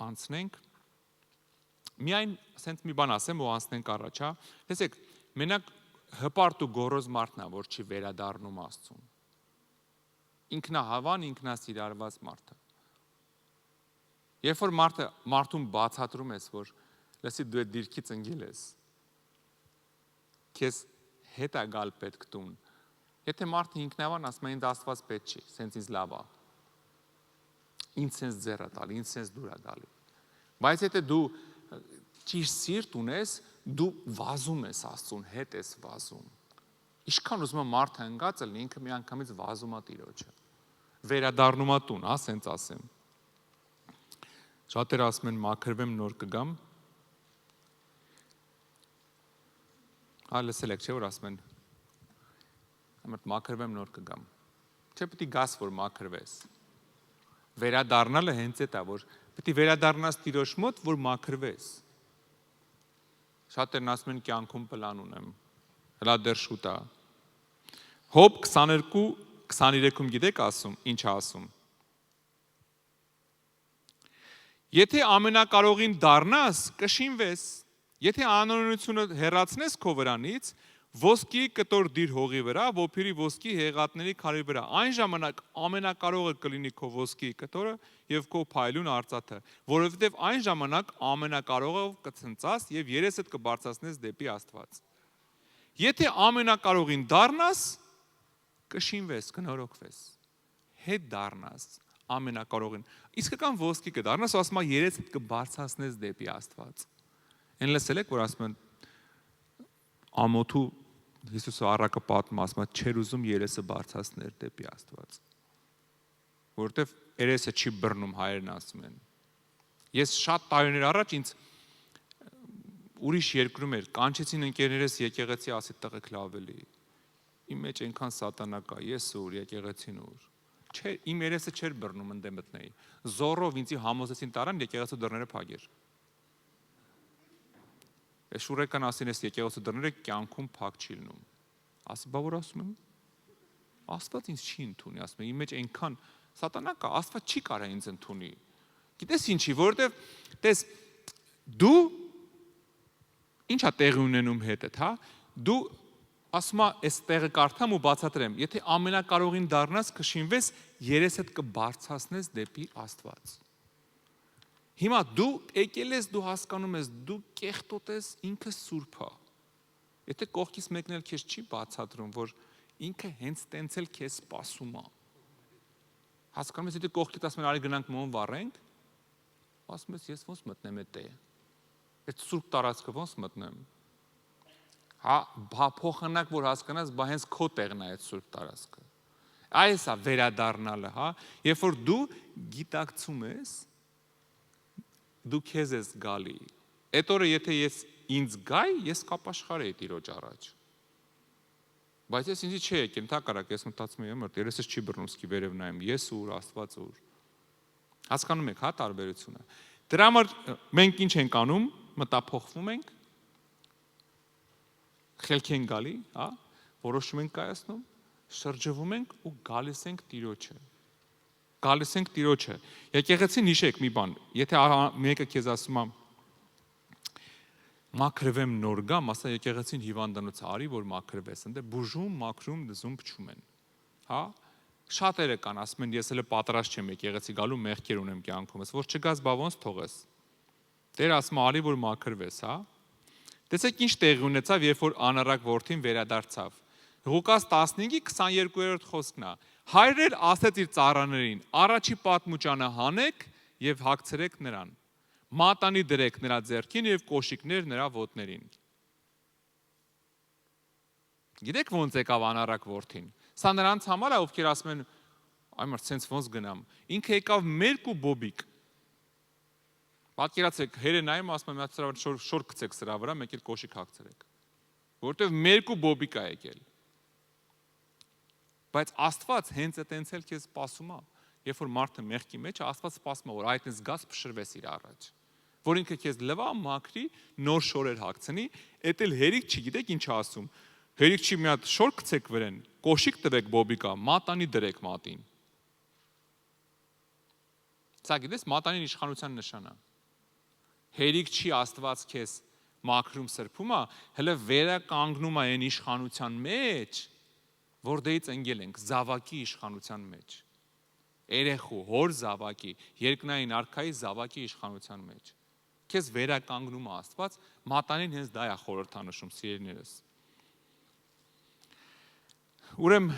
անցնենք։ Միայն ասենց մի բան ասեմ ու անցնենք առաջ, հա։ Տեսեք, մենակ հպարտ ու գոռոզ մարդն է, որ չի վերադառնում Աստծուն։ Ինքնահավան, ինքնասիրարված մարդը։ Երբ որ մարդուն բացատրում ես, որ լսի դու այդ դիրքից ընկել ես, քեզ հետ է գալ պետք տուն։ Եթե մարդը ինքնավան ասում է ինձ Աստված պետք չի, սենց ինձ լավ է։ Ինձ սենց ձեռ է տալի, ինձ սենց դուր է տալի։ Բայց եթե դու ճիշտ սիրտ ունես, դու վազում ես Աստծուն, հետ ես վազում։ Ինչքան ուզում է մարդը ընկած լինի, ինքը մի անգամից վազում է Տիրոջը։ Վերադառնում է տուն, հա, սենց ասեմ։ Շատերը ասում են մաքրվեմ նոր կգամ։ Հա, լսել եք, չէ՞ որ ասում են մաքրվեմ նոր կգամ։ Չէ՞ պետք է գաս, որ մաքրվես։ Վերադառնալը հենց այդ է, որ պետք է վերադառնաս Տիրոջ մոտ, որ մաքրվես։ Շատերն ասում են կյանքում պլան ունեմ։ Հլա դեռ շուտ է։ Հոբ 22:23-ում գիտեք ասում, ինչ է ասում։ Եթե ամենակարողին դառնաս, կշինվես։ Եթե անօրենությունը հեռացնես քո վրանից, ոսկի կտոր դիր հողի վրա, ոփիրի ոսկի հեղատների քարի վրա։ Այն ժամանակ ամենակարողը կլինի քո ոսկի կտորը եւ քո փայլուն արծաթը, որովհետեւ այն ժամանակ ամենակարողը կցնծաս եւ երեսդ կբարձրացնես դեպի Աստված։ Եթե ամենակարողին դառնաս, կշինվես, կնորոգվես։ Հետ դառնաս ամենակարողին։ Իսկական ոսկի կդառնաս, ասում է երեսդ կբարձրացնես դեպի Աստված։ Են լսել եք, որ ասում են ամոթու Հիսուսը առակը պատմում, ասում է չեր ուզում երեսը բարձրացնել դեպի Աստված։ Որովհետև երեսը չի բռնում, հայերն ասում են։ Ես շատ տարիներ առաջ ինձ ուրիշ երկրում էր, կանչեցին ընկերներս եկեղեցի, ասի տղեկ լավ էլի։ Իմ մեջ այնքան սատանա կա, ես ուր, եկեղեցին ուր։ Չէ, իմ երեսը չէր բռնում ընդե մտնեի։ Զորով ինձի համոզեցին տարան եկեղեցու դռները փակեր։ Ես շուրեկան ասին ես եկեղեցու դռները կյանքում փակ չի լինում։ Ասի, բա որ ասում եմ, Աստված ինձ չի ընդունի, ասում եմ, իմ մեջ այնքան սատանա կա, Աստված չի կարա ինձ ընդունի։ Գիտես ինչի, որովհետև տես դու ինչա տեղի ունենում հետդ, հա։ Դու ասում ես, այս տեղը կարդամ ու բացատրեմ, եթե ամենակարողին դառնաս, կշինվես, երեսդ կբարձրացնես դեպի Աստված։ Հիմա դու եկել ես, դու հասկանում ես, դու կեղտոտ ես, ինքը սուրբ է։ Եթե կողքից մեկն էլ քեզ չի բացատրում, որ ինքը հենց տենց էլ քեզ սպասում է։ Հասկանում ես, եթե կողքից ասում են արի գնանք մոմ վառենք, ասում ես ես ոնց մտնեմ այդ տեղ։ Այդ սուրբ տարածքը ոնց մտնեմ։ Հա փոխանակ որ հասկանաս, բա հենց քո տեղն է այդ սուրբ տարածքը։ Այս է վերադառնալը, հա, երբ որ դու գիտակցում ես, դու քեզ ես գալի։ Այդ օրը եթե ես ինձ գայ, ես կապաշխարեի Տիրոջ առաջ։ Բայց ես ինձի չի եկել, թակարակ ես մտածում եմ, երեսս չի բռնում, սկի վերև նայեմ, ես ուր, Աստված ուր։ Հասկանում եք, հա, տարբերությունը։ Դրա համար մենք ինչ ենք անում, մտափոխվում ենք, խելք են գալի, հա, որոշում ենք կայացնում, շրջվում ենք ու գալիս ենք Տիրոջը։ Գալիս ենք Տիրոջը։ Եկեղեցին հիշեք մի բան, եթե մեկը քեզ ասում է մաքրվեմ նոր գամ, ասա եկեղեցին հիվանդանոց արի, որ մաքրվես, ընդ բուժում, մաքրում, դզում, փչում են։ Հա, շատերը կան, ասում են ես էլ պատրաստ չեմ եկեղեցի գալու, մեղքեր ունեմ կյանքումս, որ չգաս, բա ոնց թողես։ Տեր ասում է արի, որ մաքրվես, հա։ Տեսեք ինչ տեղի ունեցավ, երբ որ անառակ որդին վերադարձավ։ Ղուկաս 15-ի 22-րդ խոսքն է։ Հայրեր ասեց իր ծառաներին. առաջի պատմուճանը հանեք եւ հագցրեք նրան։ Մատանի դրեք նրա ձեռքին եւ կոշիկներ նրա ոտներին։ Գիտեք ոնց եկավ անառակ որդին։ Սա նրանց համար է, ովքեր ասում են, այմար ցենց ոնց գնամ։ Ինքը եկավ մերկ ու բոբիկ։ Պատկերացրեք, հերը նայում ասում եմ, շոր գցեք սրա վրա, մեկ էլ կոշիկ հագցրեք։ Որտեվ մերկ ու բոբիկ է եկել։ Բայց Աստված հենց այտենց էլ քեզ սպասում է, երբ որ մարդը մեղքի մեջ է, Աստված սպասում է, որ այտենց գաս փշրվես իր առաջ, որ ինքը քեզ լվա, մաքրի, նոր շորեր հագցնի, էդ էլ հերիք չի, գիտեք ինչ ասում, հերիք չի մի հատ շոր գցեք վրեն, կոշիկ տվեք բոբիկա, մատանի դրեք մատին։ Սա գիտես մատանին իշխանության նշան է։ Հերիք չի Աստված քեզ մաքրում սրբում է, հələ վերականգնում է այն իշխանության մեջ, որտեղից ընկել ենք, զավակի իշխանության մեջ, երեխու, հոր զավակի, երկնային արքայի զավակի իշխանության մեջ, քեզ վերականգնում է Աստված, մատանին հենց դա է խորհրդանշում, սիրելիներս։ Ուրեմն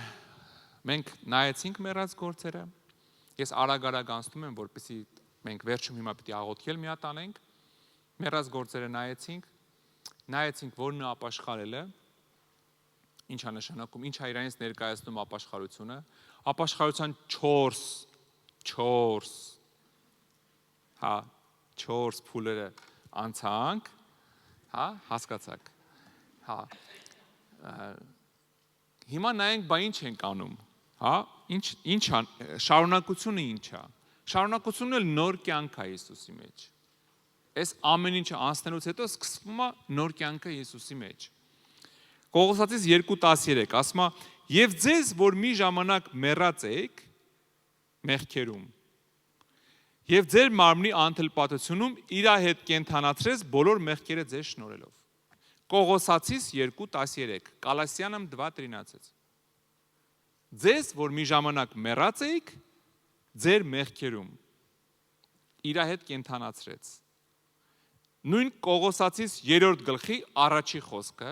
մենք նայեցինք մեռած գործերը, ես արագ անցնում եմ, որպեսզի մենք վերջում հիմա պիտի աղոթքել մի հատ անենք, մեռած գործերը նայեցինք, որն է ապաշխարելը, ինչ է նշանակում, ինչ է իրանից ներկայացնում ապաշխարությունը, ապաշխարության 4 փուլերը անցանք, հա, հասկացաք, հա, հիմա նայենք, բա ինչ ենք անում, հա, ինչ է, շարունակությունը ինչ է, շարունակությունը նոր կյանք է Հիսուսի մեջ, այս ամեն ինչը անցնելուց հետո սկսվում է նոր կյանքը Հիսուսի մեջ։ Կողոսացիս 2:13 ասում է. «Եվ ձեզ, որ մի ժամանակ մեռած եք մեղքերում, եւ ձեր մարմնի անթլպատությունում իր հետ կենթանացրեց բոլոր մեղքերը ձեզ շնորհելով»։ Կողոսացիս 2:13, Կալասյանам 2:13. Ձեզ, որ մի ժամանակ մեռած էիք, ձեր մեղքերում իր հետ կենթանացրեց։ Նույն Կողոսացիս 3-րդ գլխի առաջի խոսքը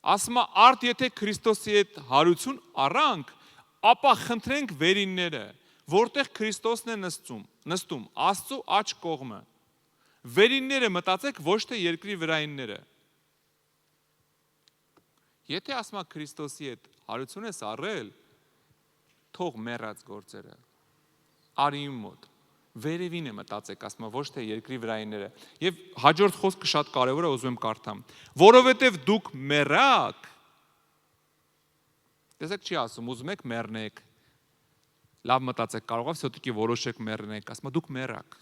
ասում է, արդ եթե Քրիստոսի հետ հարություն առանք, ապա խնդրենք վերինները, որտեղ Քրիստոսն է նստում, Աստծո աջ կողմը։ Վերինները մտածեք ոչ թե երկրի վրայինները։ Եթե ասում է Քրիստոսի հետ հարություն ես առել, թող մեռած գործերը, արի իմ մոտ, վերևին է մտածեք, ասում է ոչ թե երկրի վրայինները։ Եվ հաջորդ խոսքը շատ կարևոր է, ուզում եմ կարդամ, որովհետև դուք մեռաք, տեսեք չի ասում, ուզում եք մեռնեք, լավ մտածեք, կարող է սոտիկի որոշեք մեռնեք, ասում է դուք մեռաք,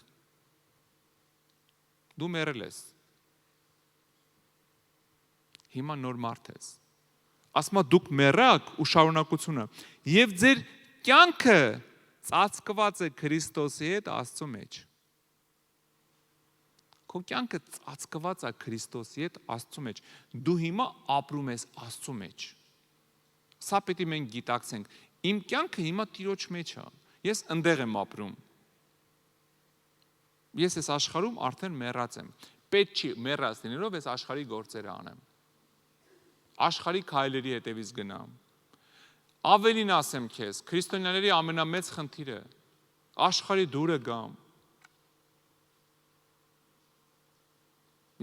դու մեռել ես, հիմա նոր մարդ ես, ասում է դուք մեռաք ու շարունակությունը, և ձեր կյանքը ծածկված է Քրիստոսի հետ Աստծո մեջ, քո կյանքը ծածկված է Քրիստոսի հետ Աստծո մեջ, դու հիմա ապրում ես Աստծո մեջ, սա պետք է մենք գիտակցենք, իմ կյանքը հիմա Տիրոջ մեջ է, ես ընդեղ եմ ապրում, ես այս աշխարհում արդեն մեռած եմ, պետք չի մեռած լինելով այս աշխարհի գործերը անեմ, աշխարհի քայլերի հետևից գնամ, ավելին ասեմ քեզ, քրիստոնյաների ամենամեծ խնդիրը, աշխարհի դուրը գամ,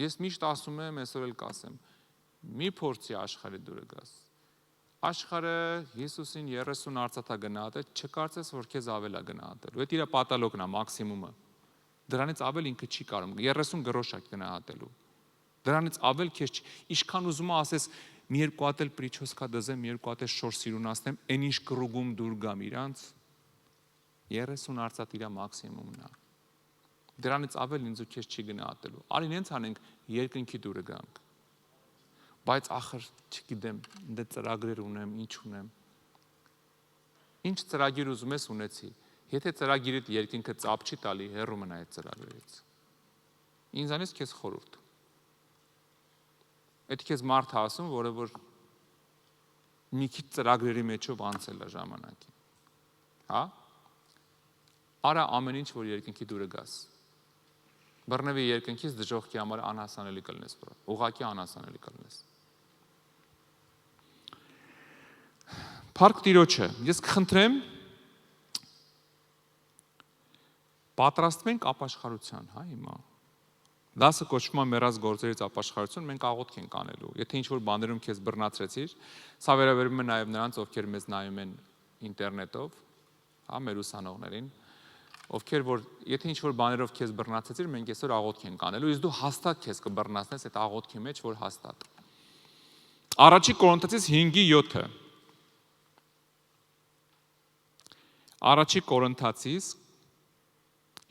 ես միշտ ասում եմ, այսօր էլ կասեմ, մի փորձի աշխարհի դուրը գաս, աշխարհը Հիսուսին 30 արծաթ է գնահատել, չկարծես, որ քեզ ավել է գնահատելու, այդ իր պատալոգն է, մաքսիմումը, դրանից ավել ինքը չի կարող, 30 գրոշ է գնահատելու, դրանից ավել քեզ չի, ինչքան ուզում է ասես, մի երկու հատ էլ պրիչոսկա դզեմ, մի երկու հատ էլ շոր սիրունացնեմ, այն ինչ կռուգում դուր գամ իրանց, 30 արծաթ իր մաքսիմումն է, դրանից ավել ինձ ու քեզ չի գնահատելու, արին հենց անենք երկնքի դուրը գանք, բայց ախր չգիտեմ, դե ծրագրեր ունեմ, ինչ ունեմ, ինչ ծրագիր ուզում ես ունեցի, եթե ծրագիրիդ երկինքը ծապ չի տալի, հեռու մնա այդ ծրագրերից, ինձանից քեզ խորհուրդ, այդ քեզ մարդ ասում, որը որ մի քիչ ծրագրերի մեջով անցել է ժամանակին, հա, արա ամեն ինչ, որ երկնքի դուրը գաս, բռնվի երկնքից դժողքի համար անհասանելի կլնես, ուղղակի անհասանելի կլնես, Փառք Տիրոջը, ես կխնդրեմ, պատրաստվենք ապաշխարության, հա հիմա, դասը կոչվում է մեռած գործերից ապաշխարություն, մենք աղոթք ենք անելու, եթե ինչ-որ բաներում քեզ բռնացրեցիր, սա վերաբերում է նաև նրանց, ովքեր մեզ նայում են ինտերնետով, հա, մեր ուսանողներին, ովքեր որ, եթե ինչ-որ բաներով քեզ բռնացրեցիր, մենք այսօր աղոթք ենք անելու, իսկ դու հաստատ քեզ կբռնացնես այդ աղոթքի մեջ, որ հաստատ։ Առաջի Կորինթացիս 5:7 Առաջի Կորինթացիս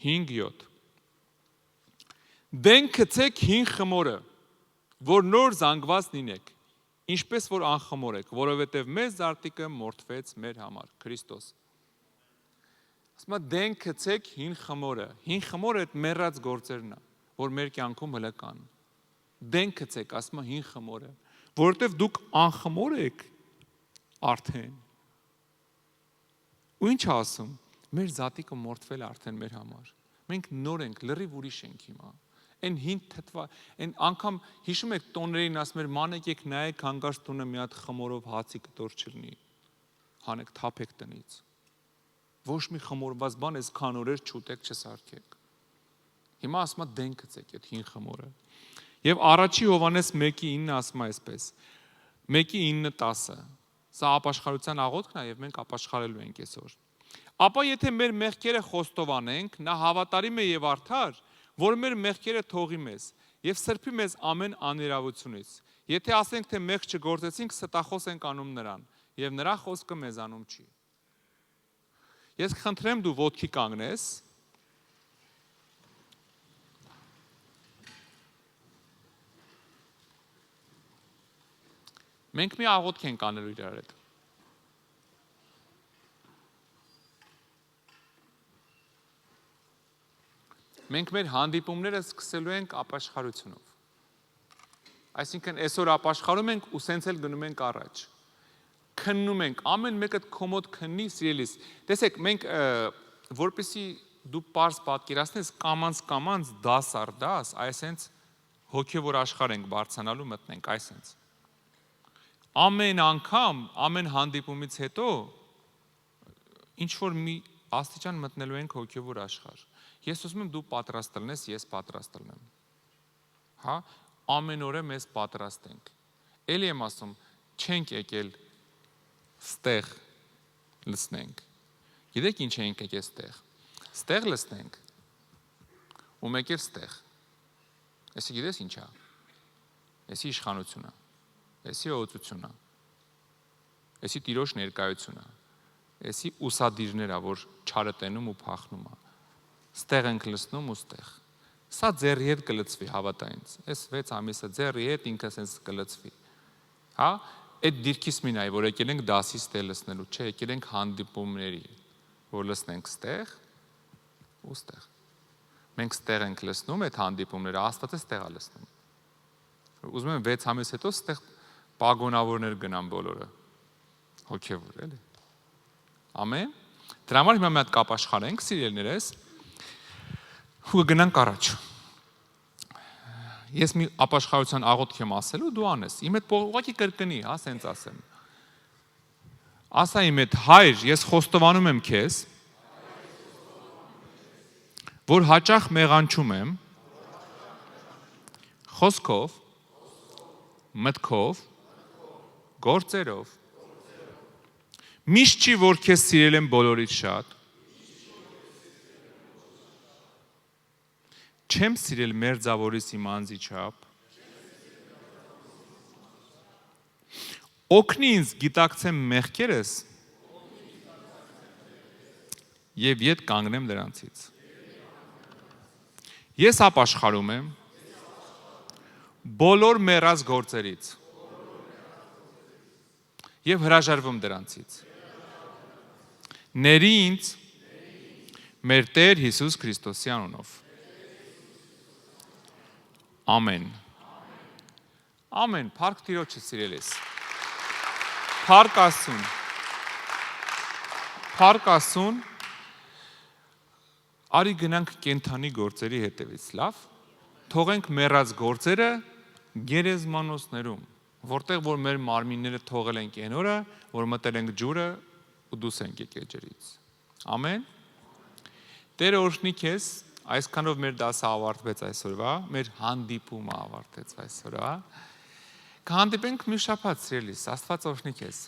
5:7 Դեն գցեք հին խմորը, որ նոր զանգված լինեք, ինչպես որ անխմոր եք, որովհետև մեզ զարտիկը մորթվեց մեր համար, Քրիստոս։ Ասում է դեն գցեք հին խմորը այդ մեռած գործերն է, որ մեր կյանքում հələ կան։ Դեն գցեք, ասում է հին խմորը, որովհետև դուք անխմոր եք արդեն։ Ու ինչ ասում, մեր զատիկը մորթվել է արդեն մեր համար։ Մենք նոր ենք, լրիվ ուրիշ ենք հիմա։ Այն հին թթվա, այն անգամ հիշում եք տոներին ասում էր մանեք եք նայեք հանգարց տունը մի հատ խմորով հացի կտոր չլինի։ Հանեք թափեք տնից։ Ոչ մի խմորված բան այսքան օրեր չուտեք չսարքեք։ Հիմա ասում է դեն գցեք այդ հին խմորը։ Եվ առաջի Հովհաննես 1:9 ասում է այսպես։ 1:9-10 Սա ապաշխարության աղոթքն է եւ մենք ապաշխարելու ենք այսօր։ Ապա եթե մեր մեղքերը խոստովանենք, նա հավատարիմ է եւ արդար, որ մեր մեղքերը թողի մեզ եւ սրբի մեզ ամեն աներավությունից։ Եթե ասենք թե մեղք չգործեցինք, ստախոս ենք անում նրան եւ նրա խոսքը մեզանում չի։ Ես կխնդրեմ դու ոտքի կանգնես։ Մենք մի աղոթք ենք անելու իրար հետ։ Մենք մեր հանդիպումները սկսելու ենք ապաշխարությունով։ Այսինքն այսօր ապաշխարում ենք ու սենց էլ գնում ենք առաջ։ Քննում ենք, ամեն մեկը քոմոդ քննի, սիրելիս։ Տեսեք, մենք որպեսի դու պարզ պատկերացնես կամանց դաս առ դաս, այսենց հոգևոր աշխարհ ենք բարձրանալու մտնենք, այսենց։ Ամեն անգամ, ամեն հանդիպումից հետո ինչ որ մի աստիճան մտնելու ենք հոգևոր աշխարհ։ Ես ուզում եմ դու պատրաստ լինես, ես պատրաստ լինեմ։ Հա, ամեն օրը մեզ պատրաստենք։ Էլի եմ ասում, չենք եկել ստեղ լսնենք։ Գիտեք ինչ ենք եկել ստեղ։ Ստեղ լսնենք։ Ու մեկ էլ ստեղ։ Էսի գիտես ինչ է։ Էսի իշխանությունը։ Էսի օծությունը։ Էսի տիրոջ ներկայությունը։ Էսի ուսադիրները, որ չարը տենում ու փախնում է։ Ստեղ ենք լսնում ու ստեղ։ Սա ձեռի հետ կլծվի, հավատա ինձ։ Այս 6 ամիսը ձեռի հետ ինքը sense կլծվի։ Հա, այդ դիրքից մին այ որ եկել ենք դասի ստեղ լսնելու, չէ, եկել ենք հանդիպումների, որ լսնենք ստեղ ու ստեղ։ Մենք ստեղ ենք լսնում այդ հանդիպումները, Աստված է ստեղ է լսնում։ Ուզում եմ 6 ամիս հետո ստեղ պագոնավորներ գնան բոլորը։ Հոգևոր, էլի։ Ամեն։ Դրա համար հիմա մի հատ կապաշխարենք, սիրելիներս, ու գնանք առաջ։ Ես մի ապաշխարության աղոթք եմ ասելու, դու անես։ Իմ հետ ուղղակի կրկնի, հա, սենց ասեմ։ Ասա իմ հետ, Հայր, ես խոստովանում եմ քեզ, որ հաճախ մեղանչում եմ խոսքով, մտքով, գործերով։ Միշտ չի, որ քեզ սիրել եմ բոլորից շատ։ Չեմ սիրել մերձավորիս իմ անձի չափ։ Օգնի ինձ գիտակցեմ մեղքերս եւ ետ կանգնեմ դրանցից։ Ես ապաշխարում եմ բոլոր մեռած գործերից եւ հրաժարվում դրանցից։ Ների ինձ մեր Տեր Հիսուս Քրիստոսի անունով։ Ամեն։ Ամեն, փառք Տիրոջը սիրելիս։ Փառք Աստծուն։ Փառք Աստծուն։ Արի գնանք կենթանի գործերի հետևից, լավ։ Թողենք մեռած գործերը գերեզմանոցներում, որտեղ որ մեր մարմինները թողել ենք այն օրը, որ մտել ենք ջուրը ու դուրս ենք եկել ջրից։ Ամեն։ Տերը օրհնի քեզ, այսքանով մեր դասը ավարտվեց այսօրվա, մեր հանդիպումը ավարտեց այսօրվա։ Կհանդիպենք մի շաբաթ, սիրելիս, Աստված օրհնի քեզ։